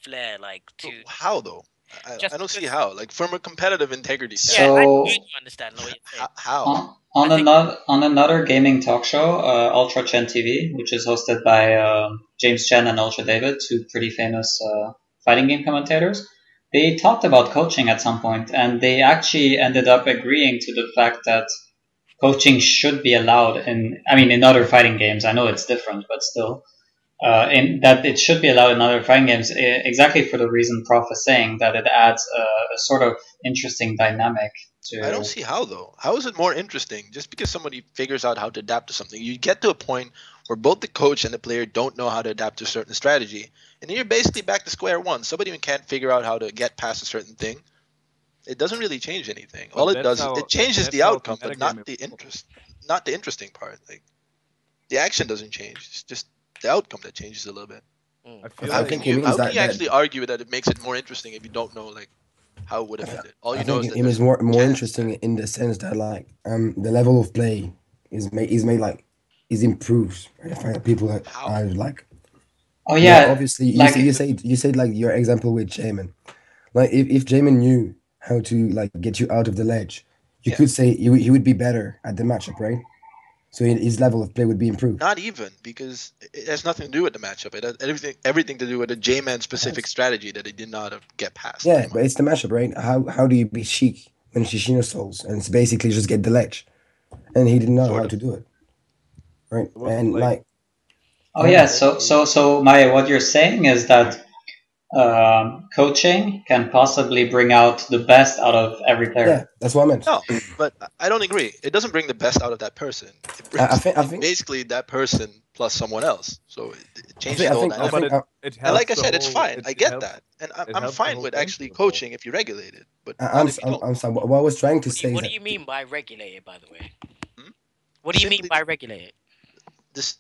flair, like, to. How though? I don't see how. Like, from a competitive integrity So- standpoint. Yeah, I do understand what you're saying. How? On another gaming talk show, Ultra Chen TV, which is hosted by James Chen and Ultra David, two pretty famous fighting game commentators, they talked about coaching at some point, and they actually ended up agreeing to the fact that coaching should be allowed in other fighting games. I know it's different, but still. In that it should be allowed in other fighting games, exactly for the reason Prof is saying, that it adds a sort of interesting dynamic to. I don't see how though. How is it more interesting? Just because somebody figures out how to adapt to something, you get to a point where both the coach and the player don't know how to adapt to a certain strategy, and then you're basically back to square one. Somebody even can't figure out how to get past a certain thing. It doesn't really change anything. But All it that's does how- is it changes that's the how outcome, but metagame not is- the interest, not the interesting part. Like, the action doesn't change. It's just the outcome that changes a little bit. I feel I like think How it means can that, you actually argue that it makes it more interesting if you don't know like how it would have ended? All you I know is think that it is there's more chance. interesting in the sense that like the level of play is made like is improved. I find people that How? are like Oh yeah, obviously like- you said like your example with Jamin. Like if Jamin knew how to like get you out of the ledge, you Yeah. could say he would be better at the matchup, right? So his level of play would be improved. Not even, because it has nothing to do with the matchup. It has everything to do with a J-Man specific strategy that he did not get past. Yeah, pretty but much. it's the matchup, right? How do you beat Sheik when Shishino souls? And it's basically just get the ledge. And he didn't know Sort how of. to do it. Right? It wasn't And like- like Oh yeah, so Maya, what you're saying is that coaching can possibly bring out the best out of every player. yeah, that's what I meant. No, but I don't agree. It doesn't bring the best out of that person. It brings I think basically that person plus someone else. So it changes I the whole think- dynamic. but think- it And like I helps the said, it's whole- fine. I it get helps- that, and it I'm helps the fine whole with game actually to the ball. coaching if you regulate it. But I'm not if you don't. sorry. What I was trying to say What is do you that mean by regulate it, by the way? Hmm? What do you mean Simply- by regulate it?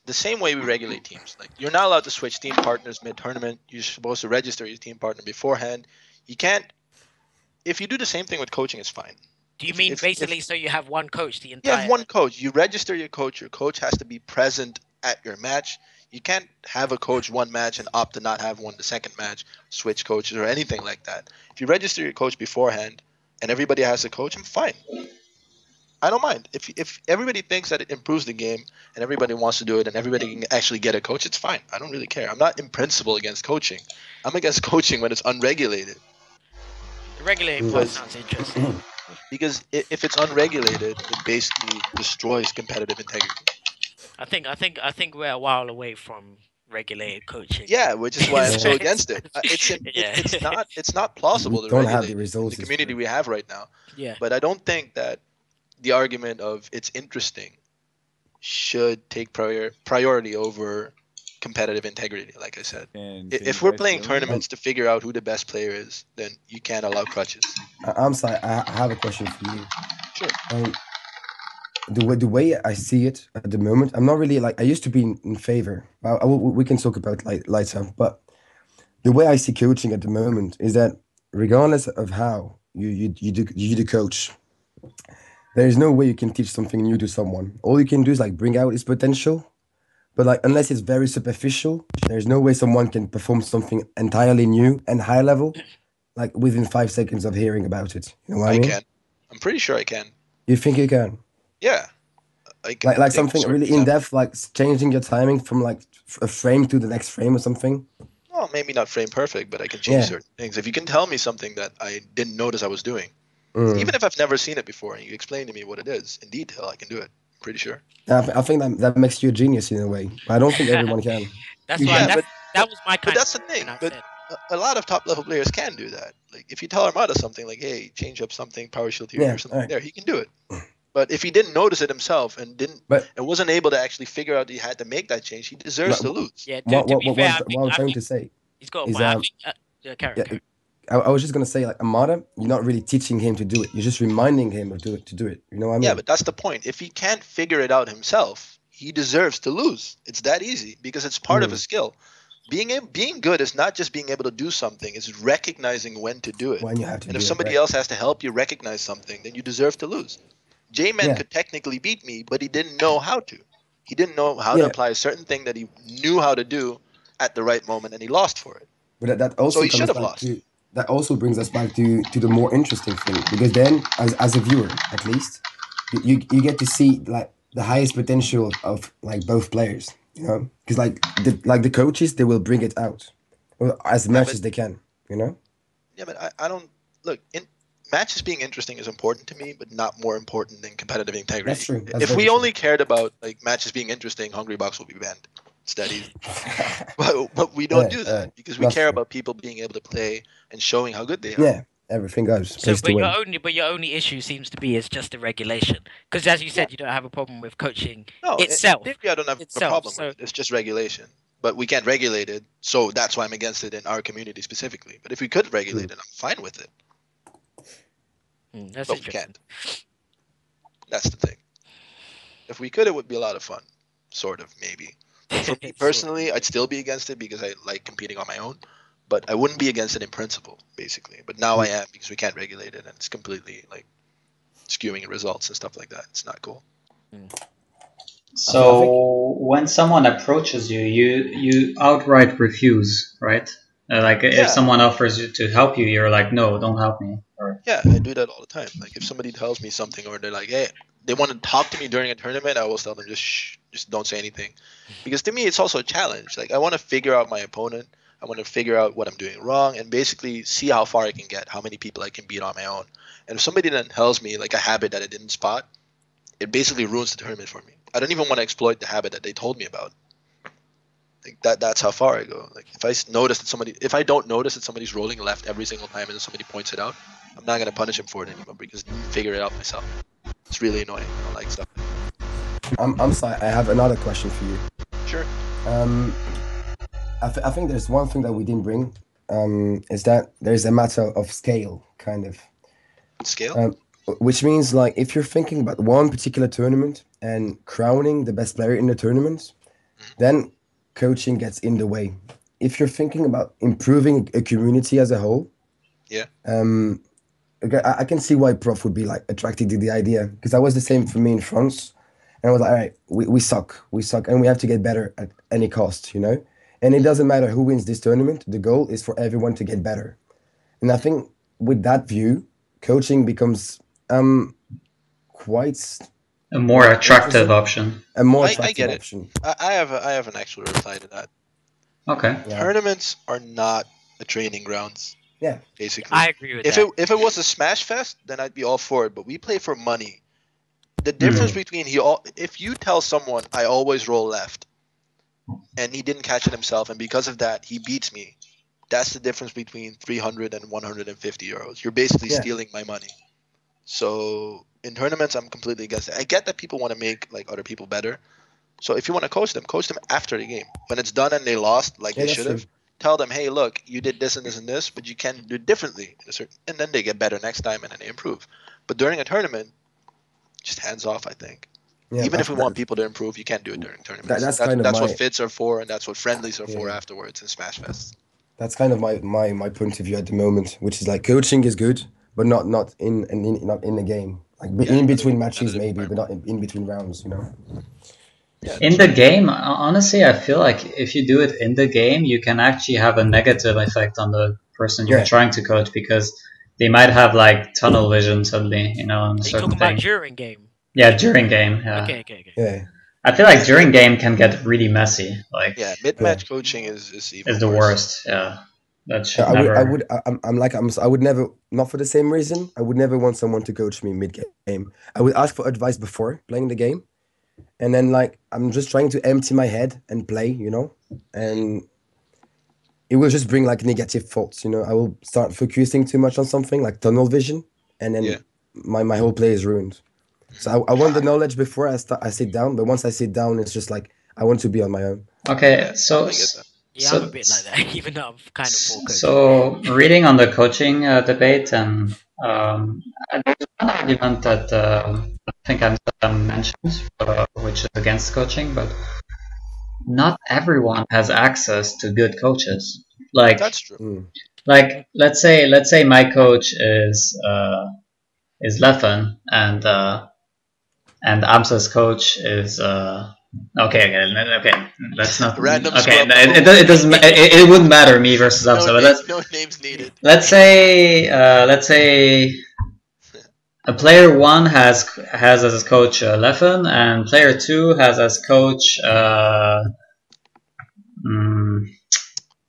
The same way we regulate teams. Like, you're not allowed to switch team partners mid-tournament. You're supposed to register your team partner beforehand. You can't. If you do the same thing with coaching, it's fine. Do you mean basically so you have one coach the entire? You have one coach. You register your coach. Your coach has to be present at your match. You can't have a coach one match and opt to not have one the second match, switch coaches or anything like that. If you register your coach beforehand and everybody has a coach, I'm fine. I don't mind. If everybody thinks that it improves the game and everybody wants to do it and everybody can actually get a coach, it's fine. I don't really care. I'm not in principle against coaching. I'm against coaching when it's unregulated. The regulated part sounds interesting. Because if it's unregulated, it basically destroys competitive integrity. I think we're a while away from regulated coaching. Yeah, which is why I'm so against it. It's not plausible to regulate the community we have right now. Yeah. But I don't think that the argument of it's interesting should take priority over competitive integrity, like I said. If we're playing tournaments to figure out who the best player is, then you can't allow crutches. AMSA, I have a question for you. Sure. The way I see it at the moment, I'm not really I used to be in favor. We can talk about later, but the way I see coaching at the moment is that regardless of how you do coach, there is no way you can teach something new to someone. All you can do is bring out his potential, but unless it's very superficial, there's no way someone can perform something entirely new and high level, within 5 seconds of hearing about it. You know what I mean? Can. I'm pretty sure I can. You think you can? Yeah. I can like something really in depth, changing your timing from a frame to the next frame or something. Well, maybe not frame perfect, but I can change certain things. If you can tell me something that I didn't notice I was doing, even if I've never seen it before, and you explain to me what it is in detail, I can do it. I'm pretty sure. I think that makes you a genius in a way. I don't think everyone can. That's why. That was my kind. But that's the thing. But a lot of top level players can do that. If you tell Armada something hey, change up something, power shield theory or something there, he can do it. But if he didn't notice it himself and wasn't able to actually figure out he had to make that change, he deserves to lose. Yeah. What I'm trying to say he's got a character. I was just gonna say, Amada, you're not really teaching him to do it. You're just reminding him to do it. You know what I mean? Yeah, but that's the point. If he can't figure it out himself, he deserves to lose. It's that easy because it's part of a skill. Being good is not just being able to do something; it's recognizing when to do it. When you have to. And if somebody else has to help you recognize something, then you deserve to lose. J-Man could technically beat me, but he didn't know how to. He didn't know how to apply a certain thing that he knew how to do at the right moment, and he lost for it. But that also he should have lost. That also brings us back to the more interesting thing, because then, as a viewer, at least, you get to see the highest potential of both players. You know, because the coaches, they will bring it out as much as they can. You know. Yeah, but I don't look. Matches being interesting is important to me, but not more important than competitive integrity. That's true. If we only cared about matches being interesting, Hungry Box will be banned. It's that easy. but we don't do that because we care about people being able to play and showing how good they are. Yeah, everything goes. So, but your only issue seems to be is just the regulation, because as you said, you don't have a problem with coaching itself. I don't have a problem with it. It's just regulation. But we can't regulate it, so that's why I'm against it in our community specifically. But if we could regulate it, I'm fine with it. That's but we can't. That's the thing. If we could, it would be a lot of fun. Sort of, maybe. But for me personally, I'd still be against it because I like competing on my own. But I wouldn't be against it in principle, basically. But now I am because we can't regulate it, and it's completely skewing results and stuff like that. It's not cool. So when someone approaches you, you outright refuse, right? If someone offers you to help you, you're like, no, don't help me. Yeah, I do that all the time. If somebody tells me something or they're like, hey, they want to talk to me during a tournament, I will tell them just don't say anything. Because to me, it's also a challenge. I want to figure out my opponent. I want to figure out what I'm doing wrong and basically see how far I can get, how many people I can beat on my own. And if somebody then tells me a habit that I didn't spot, it basically ruins the tournament for me. I don't even want to exploit the habit that they told me about. That's how far I go. If I don't notice that somebody's rolling left every single time and then somebody points it out, I'm not gonna punish him for it anymore because I figure it out myself. It's really annoying. I don't like stuff. I'm sorry. I have another question for you. Sure. I think there's one thing that we didn't bring. Is that there's a matter of scale, kind of. Scale. Which means if you're thinking about one particular tournament and crowning the best player in the tournament, then coaching gets in the way. If you're thinking about improving a community as a whole, okay, I can see why Prof would be like attracted to the idea, because that was the same for me in France, and I was like, all right, we suck, and we have to get better at any cost, you know. And it doesn't matter who wins this tournament. The goal is for everyone to get better. And I think with that view, coaching becomes quite A more attractive interesting, option. a more I attractive get it. option. I have an actual reply to that. Okay. Yeah. Tournaments are not the training grounds. Yeah. Basically. I agree with If that. it was a Smash Fest, then I'd be all for it. But we play for money. The difference between if you tell someone I always roll left, and he didn't catch it himself, and because of that he beats me, that's the difference between 300 and 150 euros. You're basically Yeah. stealing my money. So in tournaments, I'm completely against it. I get that people want to make like other people better. So if you want to coach them after the game. When it's done and they lost, like Yeah, they that's should have, true. tell them, hey, look, you did this and this and this, but you can do it differently. And then they get better next time and then they improve. But during a tournament, just hands off, I think. Yeah, Even if we that- want people to improve, you can't do it during tournaments. that's kind of that's my- what fits are for, and that's what friendlies are for Yeah. afterwards in Smash Fest. That's kind of my point of view at the moment, which is like coaching is good, but not in the game. Like Yeah, in not between in matches competitive maybe, but not in between rounds, you know. Yeah, In the game, honestly, I feel like if you do it in the game, you can actually have a negative effect on the person you're Yeah. trying to coach, because they might have like tunnel vision suddenly, you know, on a Are you certain talking about thing. during game? Yeah, during game. Yeah. Okay. Yeah. I feel like during game can get really messy. Like, yeah. Mid-match coaching is even is the worse. worst. Yeah, that should I never. would I would never, not for the same reason. I would never want someone to coach me mid game. I would ask for advice before playing the game, and then like I'm just trying to empty my head and play, you know, and it will just bring like negative thoughts, you know. I will start focusing too much on something like tunnel vision, and then Yeah. my whole play is ruined. So I want the knowledge before I sit down, but once I sit down, it's just like I want to be on my own. Okay, so I get that. Yeah, So- I'm a bit like that, even though I'm kind of full coach. So, reading on the coaching debate, and there's one argument that I think I mentioned, which is against coaching, but not everyone has access to good coaches. Like, That's true. Mm. let's say my coach is Leffen, and AMSA's coach is okay. Let's not. Random Okay, scrub. it doesn't. It wouldn't matter me versus AMSA, but No names needed. let's say a player 1 has as his coach Leffen, and player 2 has as coach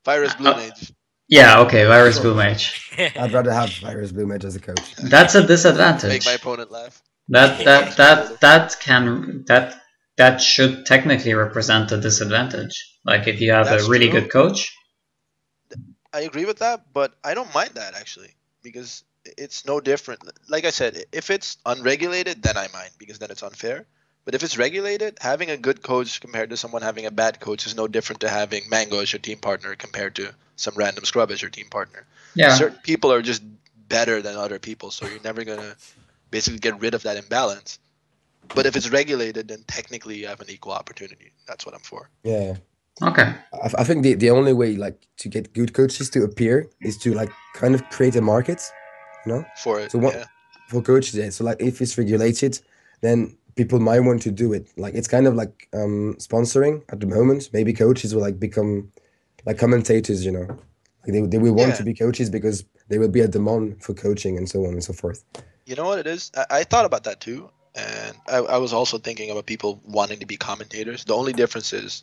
Virus Blue Mage. yeah, okay, Virus Blue Mage. I'd rather have Virus Blue Mage as a coach. That's a disadvantage. Make my opponent laugh. That should technically represent a disadvantage. Like if you have That's a really true. good coach. I agree with that, but I don't mind that actually because it's no different. Like I said, if it's unregulated, then I mind because then it's unfair. But if it's regulated, having a good coach compared to someone having a bad coach is no different to having Mango as your team partner compared to some random scrub as your team partner. Yeah. Certain people are just better than other people, so you're never gonna basically get rid of that imbalance. But if it's regulated, then technically you have an equal opportunity. That's what I'm for. Yeah. Okay. I think the only way like to get good coaches to appear is to like kind of create a market, you know, For it, So what- yeah. for coaches. Yeah. So like if it's regulated, then people might want to do it. Like it's kind of like sponsoring at the moment. Maybe coaches will like become like commentators, you know. Like they will want Yeah. to be coaches because they will be a demand for coaching and so on and so forth. You know what it is? I thought about that too, and I was also thinking about people wanting to be commentators. The only difference is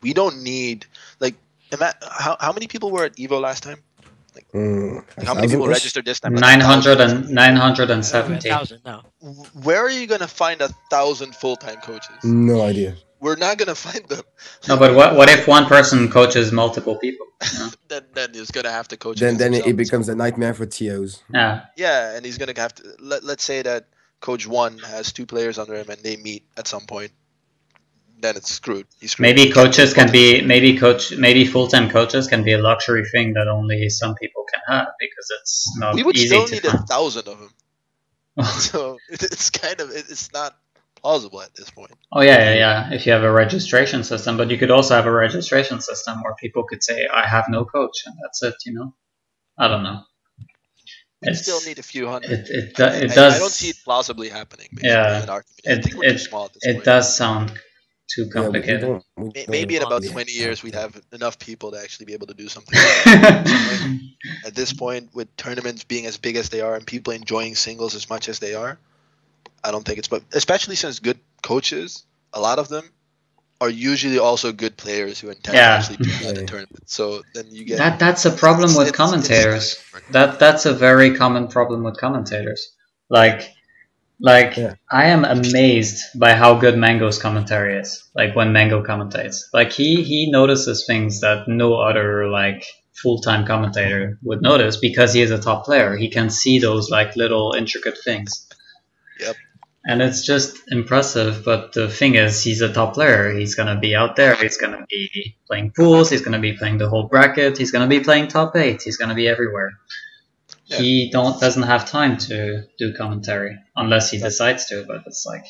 we don't need like how many people were at Evo last time? Like how many people 1,000-ish? registered this time? Like 970. 1,000 now. Where are you gonna find 1,000 full-time coaches? No idea. We're not gonna find them. No, but what if one person coaches multiple people? You know? Then he's gonna have to coach. Then against it himself. becoms a nightmare for TOs. Yeah. Yeah, and he's gonna have to. Let's say that coach one has 2 players under him, and they meet at some point. Then it's screwed. He's screwed. Maybe He can't coaches coach can be maybe full-time coaches can be a luxury thing that only some people can have because it's not We would easy still to need find. 1,000 of them. So it's kind of it's not plausible at this point. Oh yeah. If you have a registration system, but you could also have a registration system where people could say, "I have no coach," and that's it. You know, I don't know. we still need a few hundred. It I does. don't see it plausibly happening. Basically, Yeah, in our community. I think we're too small at this it point. does sound too Yeah, we complicated. don't Maybe in about really 20 have years we'd that. have enough people to actually be able to do something. At this point, with tournaments being as big as they are and people enjoying singles as much as they are, I don't think it's. But especially since good coaches, a lot of them are usually also good players who intend to actually do that in tournaments. So then you get That's a problem with commentators. That's a very common problem with commentators. Like Yeah. I am amazed by how good Mango's commentary is. Like when Mango commentates, like he notices things that no other like full-time commentator would notice because he is a top player. He can see those like little intricate things. Yep. And it's just impressive, but the thing is, he's a top player. He's going to be out there. He's going to be playing pools. He's going to be playing the whole bracket. He's going to be playing top 8. He's going to be everywhere. Yeah. He doesn't have time to do commentary unless he decides to, but it's like...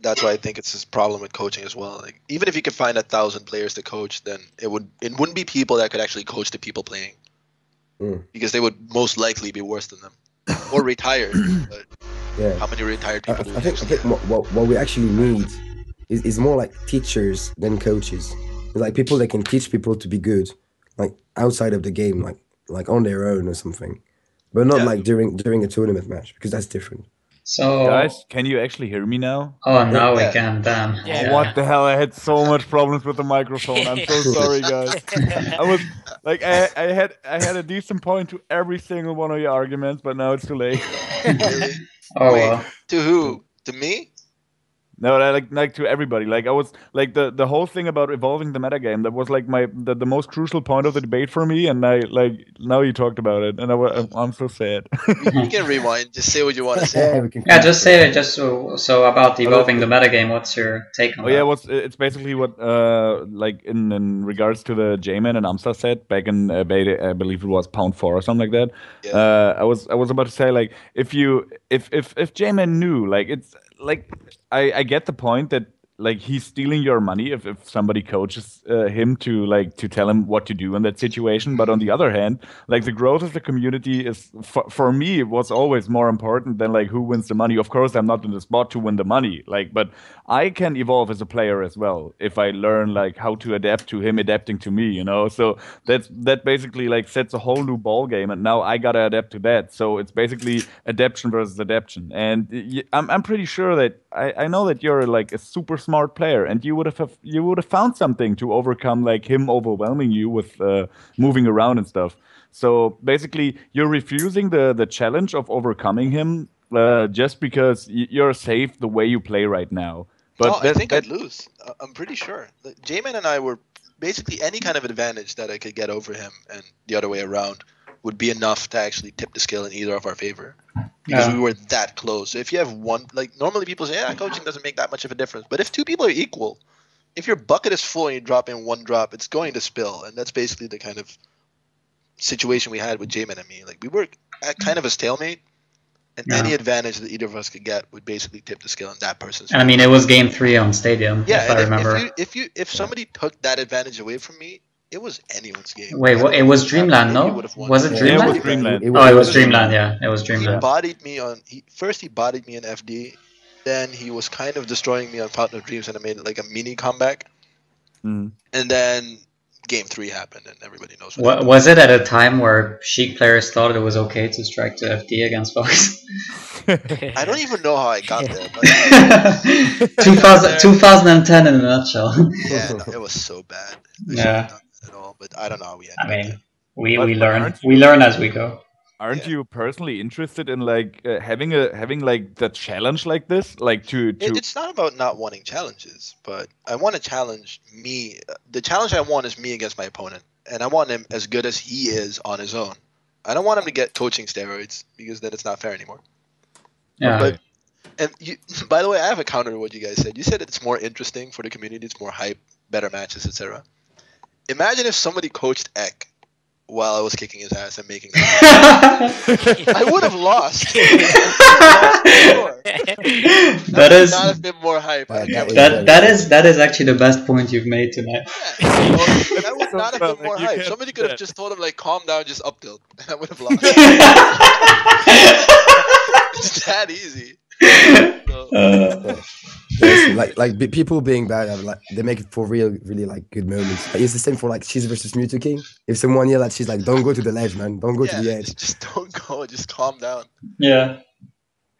That's why I think it's this problem with coaching as well. Like, even if you could find 1,000 players to coach, then it wouldn't be people that could actually coach the people playing. Because they would most likely be worse than them. Or retired. But Yeah. how many retired people do we I think actually have? what we actually need is more like teachers than coaches. Like people that can teach people to be good, like outside of the game, like on their own or something, but not like during a tournament match, because that's different. So, Guys, can you actually hear me now? oh, now we can. Damn. Yeah. Oh, what the hell? I had so much problems with the microphone. I'm so sorry, guys. I was like, I had a decent point to every single one of your arguments, but now it's too late. Really? Oh, Wait, well. to who? To me? No, like to everybody. Like I was like the whole thing about evolving the metagame. That was like the most crucial point of the debate for me. And I like now you talked about it, and I'm so sad. You can rewind. Just say what you want to say. Yeah, we can. Yeah, just say it. Just so about evolving the metagame. What's your take on Oh yeah, that? it's basically what like in regards to the J-Man and AMSA said back in I believe it was pound 4 or something like that. Yeah. I was about to say like if J-Man knew like it's like I get the point that like he's stealing your money if somebody coaches him to tell him what to do in that situation. But on the other hand, like the growth of the community is for me was always more important than like who wins the money. Of course, I'm not in the spot to win the money, like, but I can evolve as a player as well if I learn like how to adapt to him adapting to me, you know. So that basically like sets a whole new ball game, and now I gotta adapt to that. So it's basically adaptation versus adaptation, and I'm pretty sure that I know that you're like a super smart player, and you would have found something to overcome like him overwhelming you with moving around and stuff. So basically, you're refusing the challenge of overcoming him just because you're safe the way you play right now. But I think I'd lose. I'm pretty sure. J-Man and I were basically any kind of advantage that I could get over him, and the other way around would be enough to actually tip the scale in either of our favor. Because we were that close. So if you have one, like normally people say, yeah, coaching doesn't make that much of a difference. But if two people are equal, if your bucket is full and you drop in one drop, it's going to spill. And that's basically the kind of situation we had with J-Man and me. Like we were at kind of a stalemate, and any advantage that either of us could get would basically tip the scale in that person's favor. And I mean, it was game 3 on Stadium, yeah, if I remember. If somebody took that advantage away from me, it was anyone's game. Wait, it was Dreamland, no? Was it Dreamland? Yeah, it was Dreamland. Oh, it was Dreamland, yeah. It was Dreamland. He bodied me on. First he bodied me in FD, then he was kind of destroying me on Fountain of Dreams, and I made it like a mini comeback. And then game 3 happened, and everybody knows what happened. Was it at a time where Sheik players thought it was okay to strike to FD against Fox? I don't even know how I got there. But 2010 in a nutshell. Yeah, no, it was so bad. Yeah. At all, but I don't know how we ended I mean, up we But learn. aren't We learn as we go. Aren't you personally interested in like having like the challenge like this, like to? It's not about not wanting challenges, but I want to challenge me. The challenge I want is me against my opponent, and I want him as good as he is on his own. I don't want him to get coaching steroids because then it's not fair anymore. Yeah. And by the way, I have a counter to what you guys said. You said it's more interesting for the community, it's more hype, better matches, etc. Imagine if somebody coached Ek while I was kicking his ass and making that. I would have lost. That is not have been more hype. I can't that is actually the best point you've made tonight. Yeah, that would not have been more you hype. can't Somebody do could have that. just told him like, calm down, just up tilt, and I would have lost. It's that easy. So, Yeah, people being bad, they make it for really like good moments. Like, it's the same for like Cheese versus Mewtwo King. If someone yell at Cheese like, "Don't go to the ledge, man! Don't go to the edge." just don't go. Just calm down. Yeah.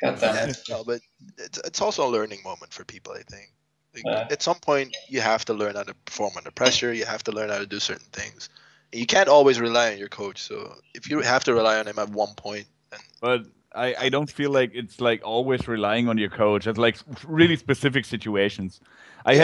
God damn Yeah, it. no, but it's also a learning moment for people. I think. Like, Yeah. at some point, you have to learn how to perform under pressure. You have to learn how to do certain things. And you can't always rely on your coach. So if you have to rely on him at one point, then But I don't feel like it's like always relying on your coach. It's like really specific situations. I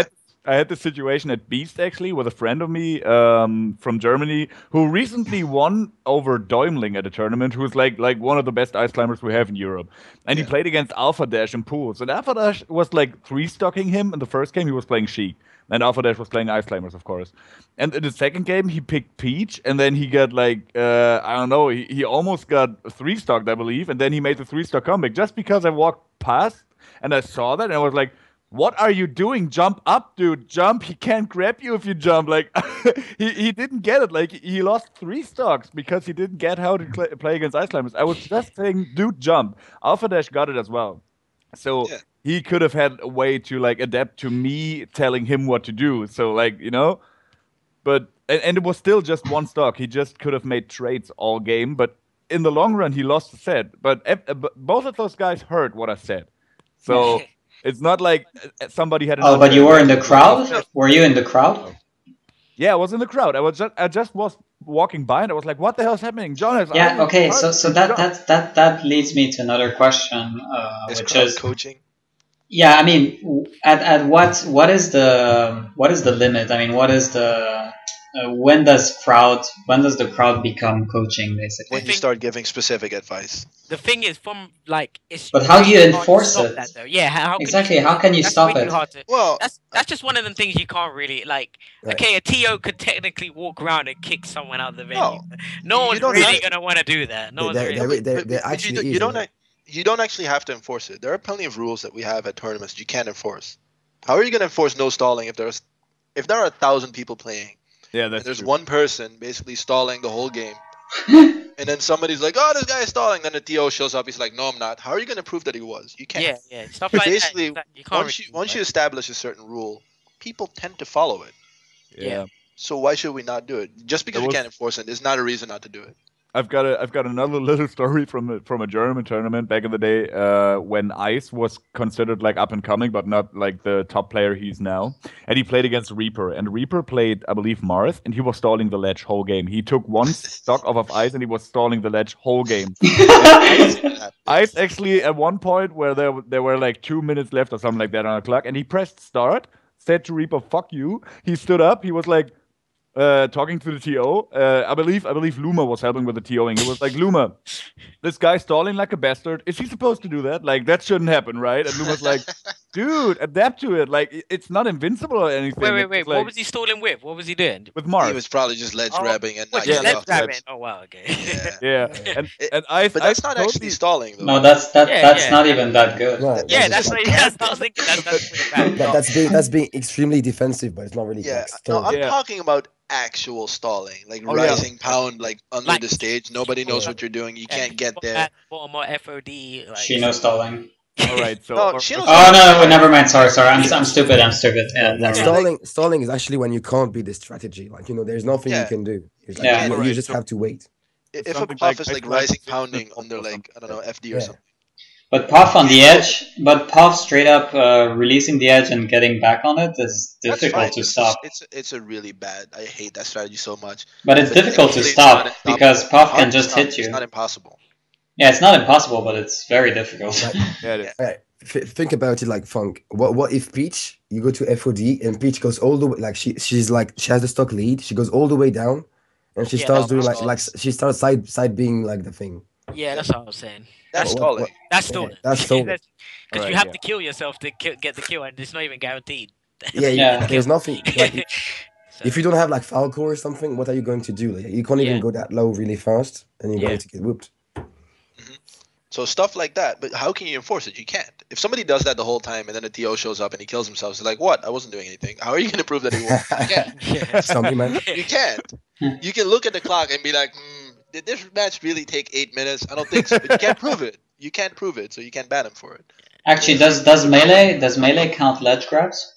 had this situation at Beast actually with a friend of me from Germany who recently won over Däumling at a tournament, who's like one of the best ice climbers we have in Europe. And he played against Alpha Dash in pools. And Alpha Dash was like 3-stocking him in the first game. He was playing Sheik. And Alpha Dash was playing ice climbers, of course. And in the second game, he picked Peach, and then he got like I don't know, he almost got 3-stocked, I believe, and then he made the 3-stock comeback just because I walked past and I saw that, and I was like, "What are you doing? Jump up, dude! Jump! He can't grab you if you jump." Like he didn't get it. Like he lost 3 stocks because he didn't get how to play against ice climbers. I was just saying, dude, jump. Alpha Dash got it as well. So he could have had a way to like adapt to me telling him what to do. So like, you know, but and it was still just 1 stock. He just could have made trades all game, but in the long run he lost the set. But both of those guys heard what I said. So it's not like somebody had an Oh, but you were in the crowd? Were you in the crowd? Yeah, I was in the crowd. I just was walking by and I was like, "What the hell is happening, Jonas?" Yeah, okay, so that leads me to another question, which is coaching. Yeah, I mean, at what is the limit? I mean, what is the when does the crowd become coaching, basically? When you start giving specific advice. The thing is, from like, it's. But how do you really hard to enforce stop it? that, though. Yeah, how Exactly, Can you, how can you that's stop way it? too hard to, Well, that's just one of the things you can't really like. Right. Okay, a TO could technically walk around and kick someone out of the venue. No, No one's don't really have to. gonna want to do that. No one's really. There actually you don't actually have to enforce it. There are plenty of rules that we have at tournaments you can't enforce. How are you going to enforce no stalling if there are 1,000 people playing? Yeah, that's there's true. one person basically stalling the whole game, and then somebody's like, "Oh, this guy is stalling." Then the TO shows up. He's like, "No, I'm not." How are you going to prove that he was? You can't. Yeah, stuff like Basically, that. You can't once you establish a certain rule, people tend to follow it. Yeah. So why should we not do it? Just because we can't enforce it is not a reason not to do it. I've got another little story from a German tournament back in the day when Ice was considered like up and coming, but not like the top player he's now. And he played against Reaper, and Reaper played, I believe, Marth, and he was stalling the ledge whole game. He took 1 stock off of Ice, and he was stalling the ledge whole game. Ice actually at one point where there were like 2 minutes left or something like that on the clock, and he pressed start, said to Reaper, "Fuck you." He stood up. He was like. Talking to the TO, I believe Luma was helping with the TOing. It was like, "Luma, this guy's stalling like a bastard. Is he supposed to do that? Like, that shouldn't happen, right?" And Luma's like, "Dude, adapt to it. Like, it's not invincible or anything." Wait. Like, What was he stalling with? What was he doing? with Mars? He was probably just ledge grabbing and not Just getting ledge off grabbing. tips. Oh wow, okay. Yeah. And I. But that's not actually stalling, though. No, that's not even that good. No, Yeah, that's what I was thinking. That's pretty bad. that's being extremely defensive, but it's not really. Yeah, like, no, I'm Yeah. talking about actual stalling, like rising pound, like under the stage. Nobody knows what you're doing. You can't get there. Or more FOD. Like, Shino stalling. All right. So. No, she knows Oh no, never mind. Sorry. I'm stupid. Yeah, never mind. Stalling is actually when you can't beat the strategy. Like, there's nothing you can do. It's like, Yeah. you just have to wait. If a something puff like is like ice rising climbing pounding system under or like I don't know FD or Yeah. something. But Puff on the edge, straight up releasing the edge and getting back on it is That's difficult fine. to stop. It's a really bad. I hate that strategy so much. But it's difficult to it's stop not because impossible. Puff Hard can to just stop, hit you. It's not impossible. Yeah, it's not impossible, but it's very difficult. Yeah, it is. Right. Think about it like Funk. What if Peach, you go to FOD and Peach goes all the way, like she has the stock lead, she goes all the way down, and she starts doing like she starts side being like the thing. Yeah, that's what I was saying. That's stalling. That's stalling. That's stalling. Because Alright, you have yeah. to kill yourself to get the kill, and it's not even guaranteed. Yeah. There's nothing. Like, So, if you don't have like Falco or something, what are you going to do? Like, you can't even go that low really fast, and you're going to get whooped. So stuff like that. But how can you enforce it? You can't. If somebody does that the whole time and then a TO shows up and he kills himself, it's like, what? I wasn't doing anything. How are you going to prove that he won? You can't. Sorry, man. You can't. You can look at the clock and be like, did this match really take 8 minutes? I don't think so. But you can't prove it. You can't prove it, so you can't ban him for it. Actually, does melee count ledge grabs?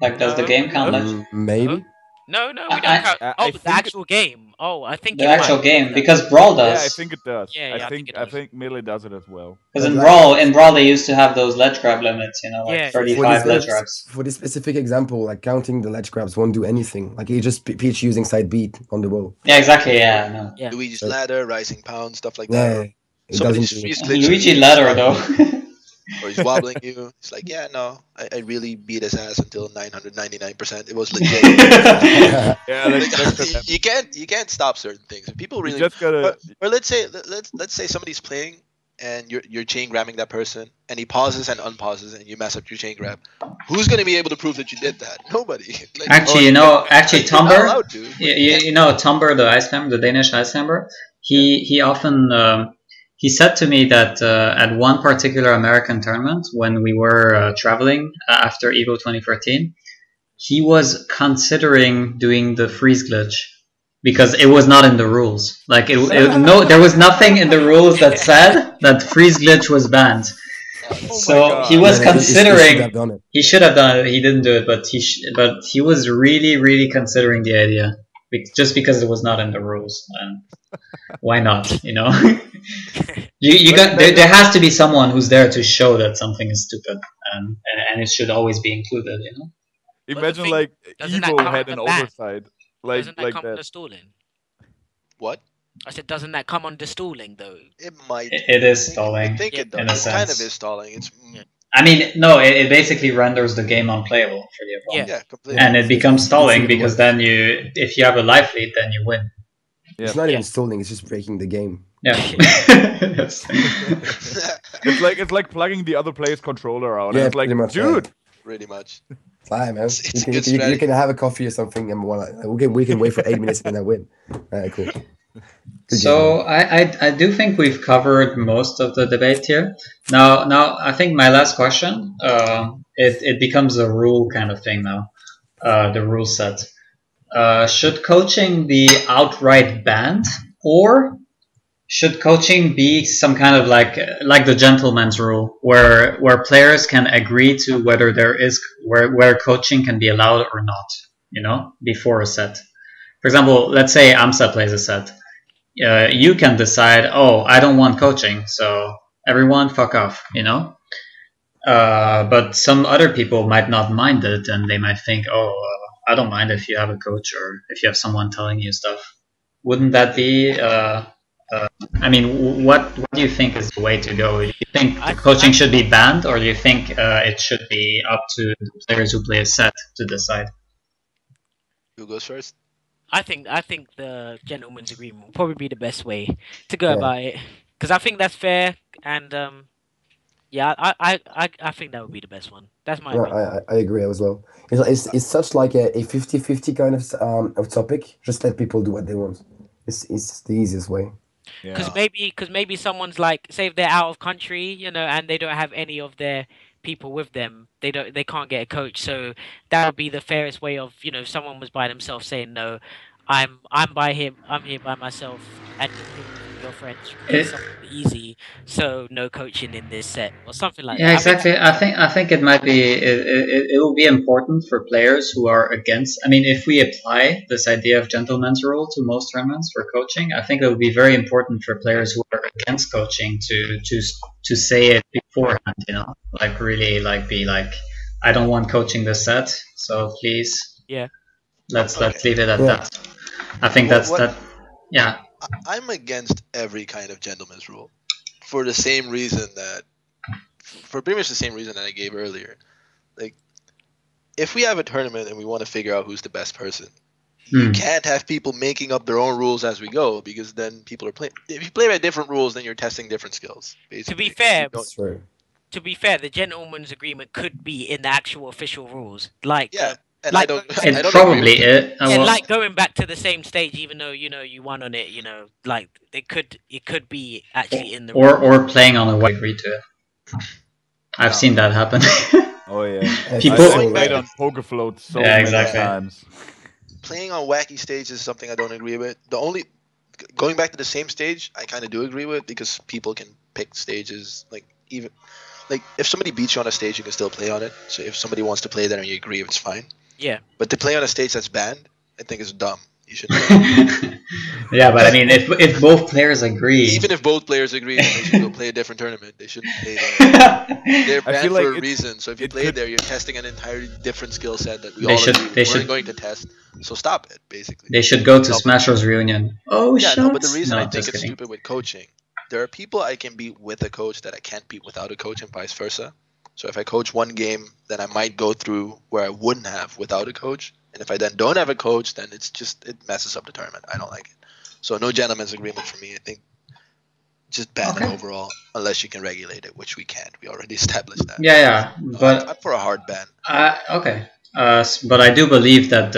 Like, does the game count ledge? Maybe. No, we don't count. I The think actual game. Oh, I think The it actual might. game, because Brawl Yeah, I does. think it does. Yeah, I think it I does. think Melee does it as well. Because in Brawl they used to have those ledge grab limits, you know, like Yeah. 35 ledge grabs. For this specific example, like counting the ledge grabs won't do anything. Like you just Peach using side beat on the wall. Yeah, exactly. Yeah, no. Yeah. Luigi's ladder, rising pound, stuff like Yeah, that. it Somebody's doesn't. freeze glitching Luigi you, ladder though. or he's wobbling you. It's like, yeah, no, I really beat his ass until 999%. It was legit. Yeah, Like, you can't stop certain things. If people really, just gotta. or let's say somebody's playing and you're chain grabbing that person and he pauses and unpauses and you mess up your chain grab. Who's gonna be able to prove that you did that? Nobody. Like, Actually, you're not Tumber, allowed to, but you know Tumber, the ice climber, the Danish ice climber. He often he said to me that at one particular American tournament when we were traveling after Evo 2014, he was considering doing the freeze glitch because it was not in the rules. Like there was nothing in the rules that said that freeze glitch was banned. So God. he was Yeah, considering. he should have done it. He should have done it. He didn't do it, but he was really considering the idea just because it was not in the rules. And why not? You know, there has to be someone who's there to show that something is stupid, and it should always be included. You know. Imagine thing- like doesn't that Evo come had with an the ban? oversight, like Doesn't that come that. under stalling? what? I said, doesn't that come under stalling though? It might. It is I stalling. think it in does. a It kind of sense. is stalling. It's Yeah. I mean, no, it basically renders the game unplayable for the opponent. yeah, completely. And it becomes stalling because worse. then if you have a life lead, then you win. It's not even stalling. It's just breaking the game. Yeah. Yes. It's like plugging the other player's controller out. Yeah, and it's like, pretty much, dude, Pretty much. Fine, man. It's a You good can, you strategy. can have a coffee or something, and we can wait for 8 minutes and then I win. Alright, cool. Good So I do think we've covered most of the debate here. Now I think my last question, it becomes a rule kind of thing now. The rule set. Should coaching be outright banned, or should coaching be some kind of like the gentleman's rule, where players can agree to whether where coaching can be allowed or not, you know, before a set. For example, let's say AMSA plays a set. You can decide, oh, I don't want coaching, so everyone fuck off, you know. But some other people might not mind it, and they might think, oh, I don't mind if you have a coach or if you have someone telling you stuff. Wouldn't that be? I mean, what do you think is the way to go? Do you think coaching should be banned, or do you think it should be up to the players who play a set to decide? Who goes first? I think the gentleman's agreement will probably be the best way to go about it, because I think that's fair, and yeah, I think that would be the best one. That's my opinion. I agree as well. It's such like a 50-50 kind of topic. Just let people do what they want. It's the easiest way. Because maybe someone's like, say if they're out of country, you know, and they don't have any of their people with them, they can't get a coach. So that would be the fairest way of, you know, if someone was by themselves saying, no, I'm here by myself, and your friends, it's something easy, so no coaching in this set or something like that. Yeah, exactly. I think it might be it will be important for players who are against. I mean, if we apply this idea of gentleman's rule to most tournaments for coaching, I think it would be very important for players who are against coaching to say it beforehand. You know, like really be like, I don't want coaching this set, so please, let's leave it at that. I think that. Yeah. I'm against every kind of gentleman's rule for the same reason for pretty much the same reason that I gave earlier. Like, if we have a tournament and we want to figure out who's the best person, you can't have people making up their own rules as we go, because then people are playing. If you play by different rules, then you're testing different skills. Basically. To be fair, the gentleman's agreement could be in the actual official rules, like And Like, I don't It agree probably with it. yeah, well, like going back to the same stage, even though you won on it. Like it could be actually in the or playing on a white agree to it. I've No. seen that happen. Oh yeah. People- I Going played back- on poker float so Yeah, many exactly. times. Playing on wacky stage is something I don't agree with. Going back to the same stage, I kind of do agree with, because people can pick stages. Like if somebody beats you on a stage, you can still play on it. So if somebody wants to play there and you agree, it's fine. Yeah. But to play on a stage that's banned, I think is dumb. You should. Yeah, but I mean, if both players agree, Even if both players agree, then they should go play a different tournament. They shouldn't play there. They're I banned feel for like a reason. So if you it play could- there, you're testing an entirely different skill set that we They all should- agree they we're should- going to test. So stop it, basically. they should go to No, but- Smashers reunion. Oh, Yeah, shots. no, but the reason No, I think just it's kidding. stupid with coaching, there are people I can beat with a coach that I can't beat without a coach, and vice versa. So if I coach one game, then I might go through where I wouldn't have without a coach. And if I then don't have a coach, then it messes up the tournament. I don't like it. So no gentleman's agreement for me. I think just ban it Okay. overall, unless you can regulate it, which we can't. We already established that. Yeah, but I'm for a hard ban. okay. But I do believe that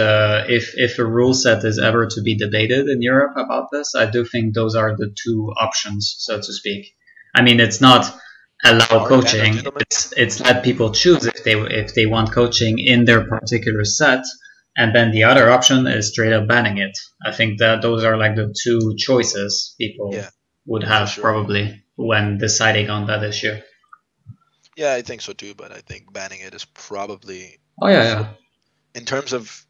if a rule set is ever to be debated in Europe about this, I do think those are the two options, so to speak. I mean, it's not allow Hard ban coaching. or gentlemen? It's let people choose if they want coaching in their particular set, and then the other option is straight up banning it. I think that those are like the two choices people Yeah, would have sure. probably when deciding on that issue. Yeah, I think so too, but I think banning it is probably, Oh yeah. in terms of,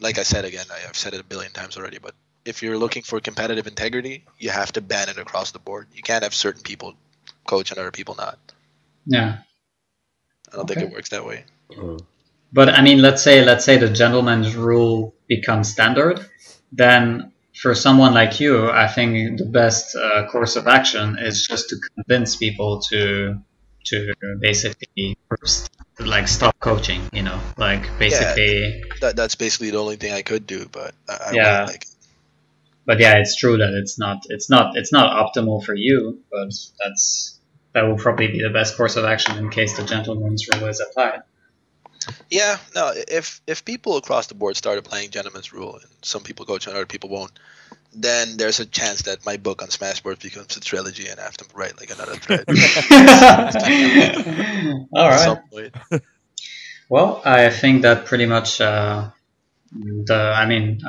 like I said again, I've said it a billion times already, but if you're looking for competitive integrity, you have to ban it across the board. You can't have certain people coach and other people not. Yeah. I don't think Okay. it works that way. But I mean, let's say the gentleman's rule becomes standard, then for someone like you, I think the best course of action is just to convince people to basically like stop coaching. You know, like basically. That's basically the only thing I could do, but I Yeah. wouldn't like it. But yeah, it's true that it's not optimal for you, but that will probably be the best course of action in case the gentleman's rule is applied. Yeah, no, if people across the board start applying gentleman's rule and some people coach and other people won't, then there's a chance that my book on Smashboards becomes a trilogy and I have to write like another thread. All At right. some point. Well, I think that pretty much I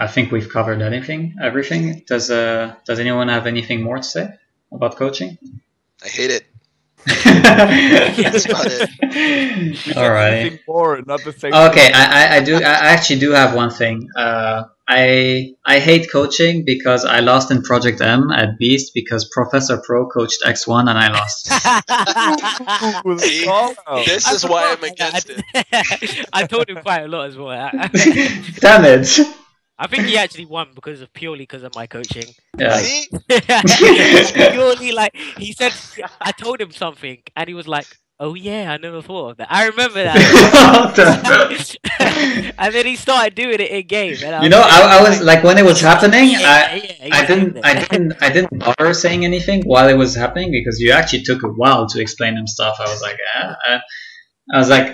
think we've covered everything. Does anyone have anything more to say about coaching? I hate it. That's about it. All right. Anything more, not the same. Okay, I actually do have one thing. I hate coaching because I lost in Project M at Beast because Professor Pro coached X1 and I lost. See, this is why I'm against it. I told him quite a lot as well. Damn it! I think he actually won purely because of my coaching. Yeah. See? Purely like he said, I told him something, and he was like, "Oh yeah, I never thought of that. I remember that." And then he started doing it in game. And You know, I was like when it was happening, he I was didn't bother saying anything while it was happening because you actually took a while to explain him stuff. I was like,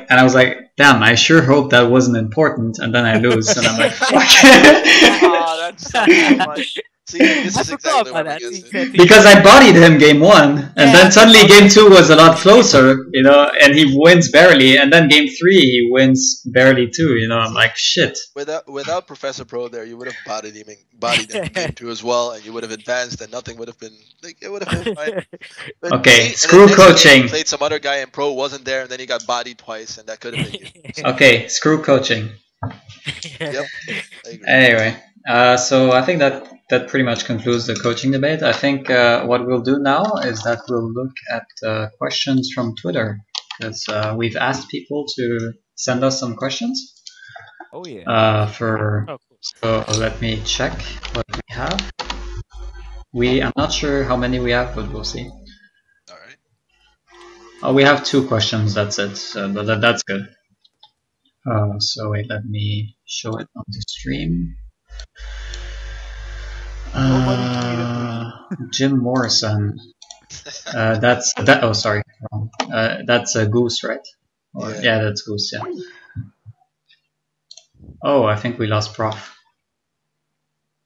I was like, damn, I sure hope that wasn't important, and then I lose, and I'm like, fuck. Oh, that's so much. See, this I is forgot exactly what about I'm that. against He it. said- Because I bodied him game 1, and Yeah, then suddenly game 2 was a lot closer, you know, and he wins barely, and then game 3 he wins barely too, you know. I'm like, shit. Without Professor Pro there, you would have bodied him in game 2 as well, and you would have advanced, and nothing would have been like it would have been fine. But Okay, and screw then next game coaching. you played some other guy, and Pro wasn't there, and then he got bodied twice, and that could have been you. Okay, screw coaching. Yep, I agree. Anyway, so I think that pretty much concludes the coaching debate. I think what we'll do now is that we'll look at questions from Twitter because we've asked people to send us some questions. Oh yeah. Oh, cool. So let me check what we have. I'm not sure how many we have, but we'll see. All right. Oh, we have 2 questions. That's it. But that's good. So wait, let me show it on the stream. Jim Morrison. That's that. Oh, sorry, wrong. That's a Goose, right? Or, Yeah. yeah, that's Goose. Yeah. Oh, I think we lost Prof.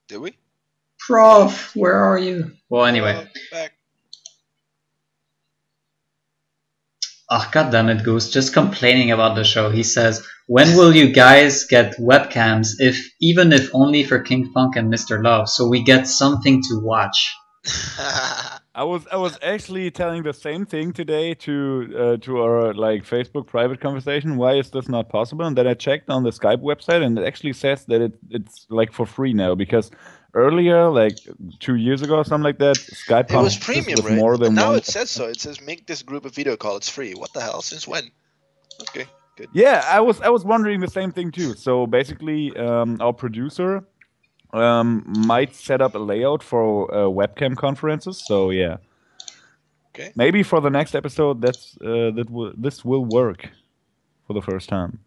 Did we? Prof, where are you? Well, anyway. Back. Oh, goddammit, Goose, just complaining about the show. He says, when will you guys get webcams, even if only for King Funk and Mr. Love, so we get something to watch? I was actually telling the same thing today to our like Facebook private conversation. Why is this not possible? And then I checked on the Skype website, and it actually says that it's like for free now, because earlier, like 2 years ago or something like that, Skype It was conferences premium, with right? more than And now one. it says so. It says make this group a video call. It's free. What the hell? Since when? Okay, good. Yeah, I was wondering the same thing too. So basically, our producer might set up a layout for webcam conferences. So yeah, Okay. maybe for the next episode, this will work for the first time.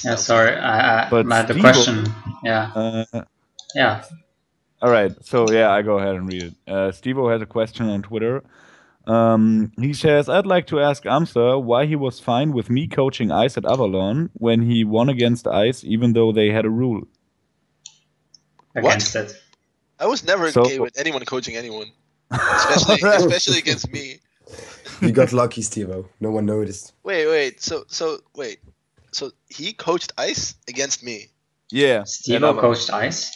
Yeah, sorry, But Matt, the Steve-O- question, yeah. Yeah. All right, so yeah, I go ahead and read it. Steve-O has a question on Twitter. He says, I'd like to ask AMSA why he was fine with me coaching Ice at Avalon when he won against Ice, even though they had a rule. Against it. I was never So- okay with anyone coaching anyone, especially against me. You got lucky, Steve-O. No one noticed. Wait. So he coached Ice against me. Yeah. Steve-O coached Ice?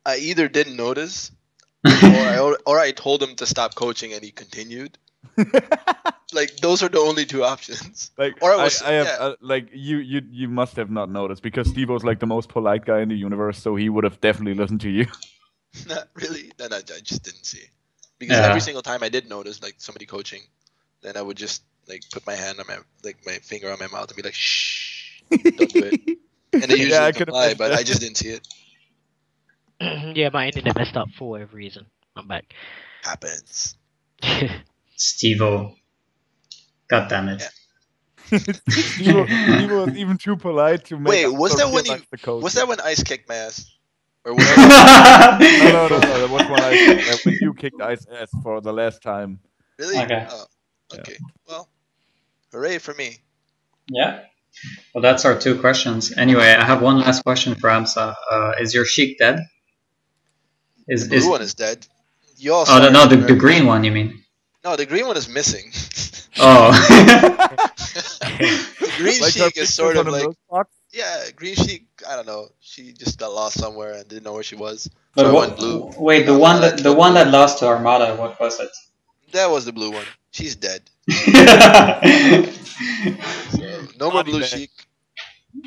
I either didn't notice, or I told him to stop coaching and he continued. Like those are the only two options. Like Or I I, was- I have yeah. like you must have not noticed, because Steve-O's like the most polite guy in the universe, so he would have definitely listened to you. Not really. No, I just didn't see. Because Yeah. every single time I did notice like somebody coaching, then I would just like put my hand on my finger on my mouth and be like, shh, don't do it. And they usually I could comply, but imagine. I just didn't see it. Yeah, my internet messed up for whatever reason. I'm back. Happens. Steve-O. God damn it. Steve-O was even too polite to make. Wait, up was for that when realizing the coach. was that when Ice kicked my ass? Or was that No, that was when you kicked Ice ass for the last time. really? Okay. Oh, okay. Well, hooray for me. Yeah. Well, that's our two questions. Anyway, I have one last question for AMSA. Is your Sheik dead? The blue one is dead. You all Oh, saw no, it, the right? green one, you mean? No, the green one is missing. Oh. The green Like her Sheik is sort of pictures on a like, milk box? yeah, green Sheik. I don't know. She just got lost somewhere and didn't know where she was. But So I what, went blue. wait, the one that lost to Armada, what was it? That was the blue one. She's dead. So no more Body blue bag. Sheik.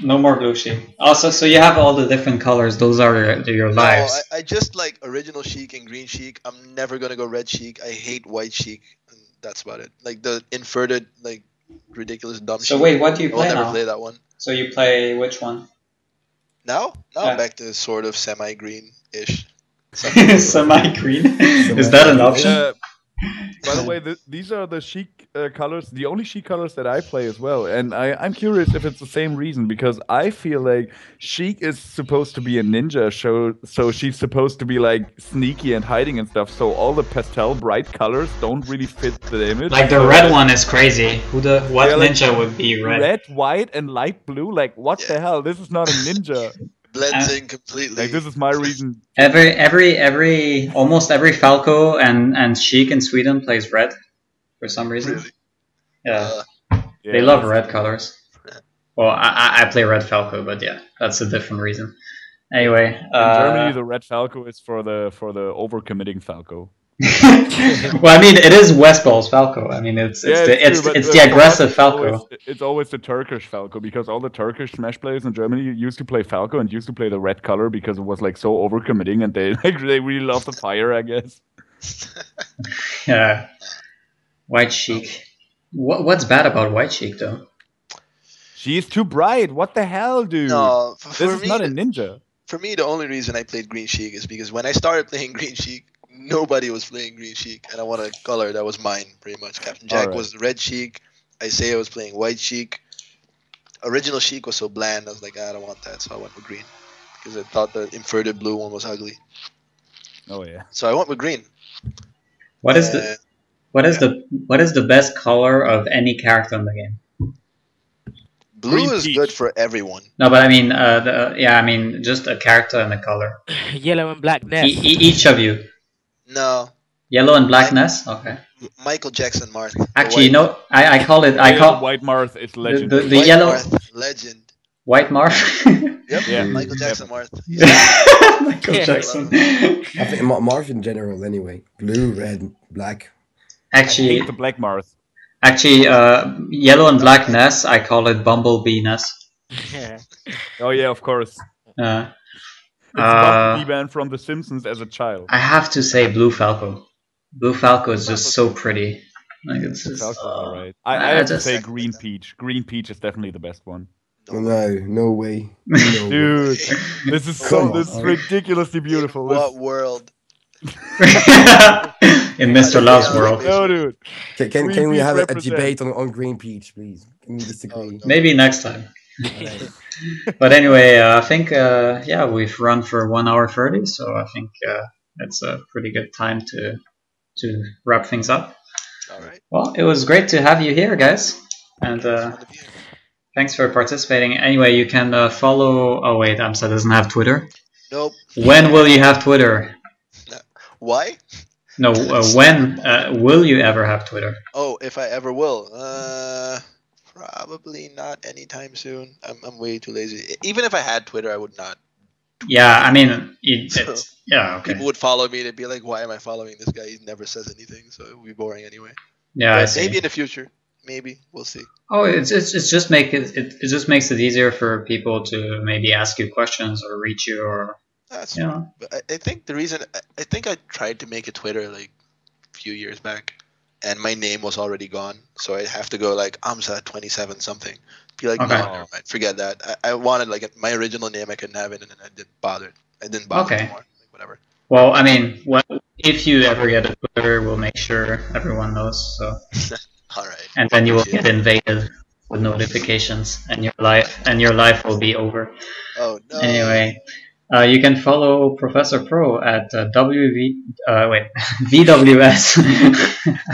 No more blue Sheik. Also, so you have all the different colors. Those are your No, lives. I just like original Sheik and green Sheik. I'm never gonna go red Sheik. I hate white Sheik, and that's about it. Like the inverted, like ridiculous dumb. So Sheik. wait, what do you I will play never now? play that one. So you play which one? Now Yeah. I'm back to sort of semi-green-ish. Semi-green. Is that an option? By the way, these are the Sheik colors, the only Sheik colors that I play as well. And I'm curious if it's the same reason, because I feel like Sheik is supposed to be a ninja show, so she's supposed to be like sneaky and hiding and stuff. So all the pastel bright colors don't really fit the image. Like the So red one is crazy. What Yeah, like ninja would be red? red, white, and light blue. Like what the Yeah. hell? This is not a ninja. Blends in completely. Like this is my reason. Almost every Falco and Sheik in Sweden plays red for some reason. Really. Yeah, Uh, they love red colors. Well, I play red Falco, but yeah, that's a different reason. Anyway, In Germany, the red Falco is for the overcommitting Falco. well, I mean, it is Westball's Falco. I mean, it's true, but the for us, aggressive Falco. It's always the Turkish Falco, because all the Turkish Smash players in Germany used to play Falco and used to play the red color because it was like so overcommitting, and they they really love the fire, I guess. Yeah, White Sheik. What's bad about White Sheik though? She's too bright. What the hell, dude? no, this for is me, not a ninja. for me, the only reason I played green Sheik is because when I started playing green Sheik, nobody was playing green Sheik, and I wanted a color that was mine, pretty much. Captain Jack Alright. was red Sheik. Isaiah was playing white Sheik. Original Sheik was so bland, I was like, I don't want that, so I went with green. Because I thought the inverted blue one was ugly. Oh yeah. So I went with green. What is the best color of any character in the game? Blue Green is peach. good for everyone. No, but I mean, I mean, just a character and a color. Yellow and black Ness. Each of you. No, Yellow and black Ness? Okay. Michael Jackson Marth. the Actually, white no, I call it, Oh, I yeah, call the white Marth is the, legendary. the White yellow, Marth, legend. white Marth. Yep, Yeah. Michael Jackson Marth. Michael Yeah. Jackson. I think Marth in general, anyway. Blue, red, black. I Actually, hate the black Marth. Yellow and black Ness, I call it Bumblebee Ness. Yeah. Oh yeah, of course. Uh, It's Bumblebee Man from The Simpsons as a child. I have to say Blue Falco. Blue Falco is just so pretty. Like it's just, Falco's alright. I I have to just- say Green Peach. Green Peach is definitely the best one. No way. No way. Dude, this is Come this is on. ridiculously beautiful. In what world? in Mr. Love's world. No, dude. Can Green we Peach have a represent. debate on Green Peach, please? Can we disagree? Oh, no. Maybe next time. But anyway, I think we've run for 1 hour 30, so I think that's a pretty good time to wrap things up. All right. Well, it was great to have you here, guys, and Fun to be here. thanks for participating. Anyway, you can follow. Oh wait, AMSA doesn't have Twitter. Nope. When will you have Twitter? Why? No, when will you ever have Twitter? Oh, if I ever will. Probably not anytime soon. I'm way too lazy. Even if I had Twitter, I would not. Yeah, I mean, it's yeah, okay. People would follow me. They'd be like, "Why am I following this guy? He never says anything." So it would be boring anyway. Yeah, I But see. maybe in the future. Maybe we'll see. Oh, it's just it just makes it easier for people to maybe ask you questions or reach you or That's you fine. know. But I think the reason I think I tried to make a Twitter like a few years back, and my name was already gone, so I'd have to go like AMSA 27 something. Be like, Okay. no, never mind, forget that. I wanted like my original name. I couldn't have it, and I didn't bother. I didn't bother Okay. anymore. Like, whatever. Well, I mean, if you ever get a Twitter, we'll make sure everyone knows. So, All right. and then you will Appreciate get invaded with notifications, and your life will be over. Oh no. Anyway, you can follow Professor Pro at VWS.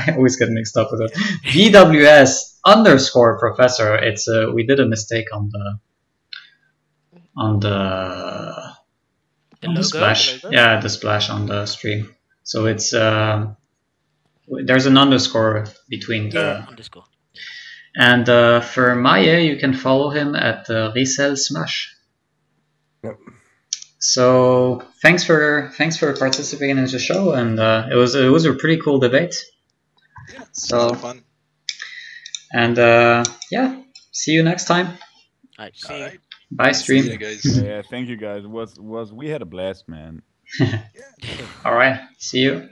I always get mixed up with it. VWS _Professor. It's we did a mistake on the logo? splash. The logo? Yeah, the splash on the stream. So it's there's an underscore between the. Yeah, underscore. And for Maya, you can follow him at Resell Smash. Yep. So thanks for participating in the show, and it was a pretty cool debate. Yeah, it's a lot So of fun. and see you next time. All right, see All you. right. Bye, See you stream. guys. Yeah, thank you guys. Was we had a blast, man. All right, see you.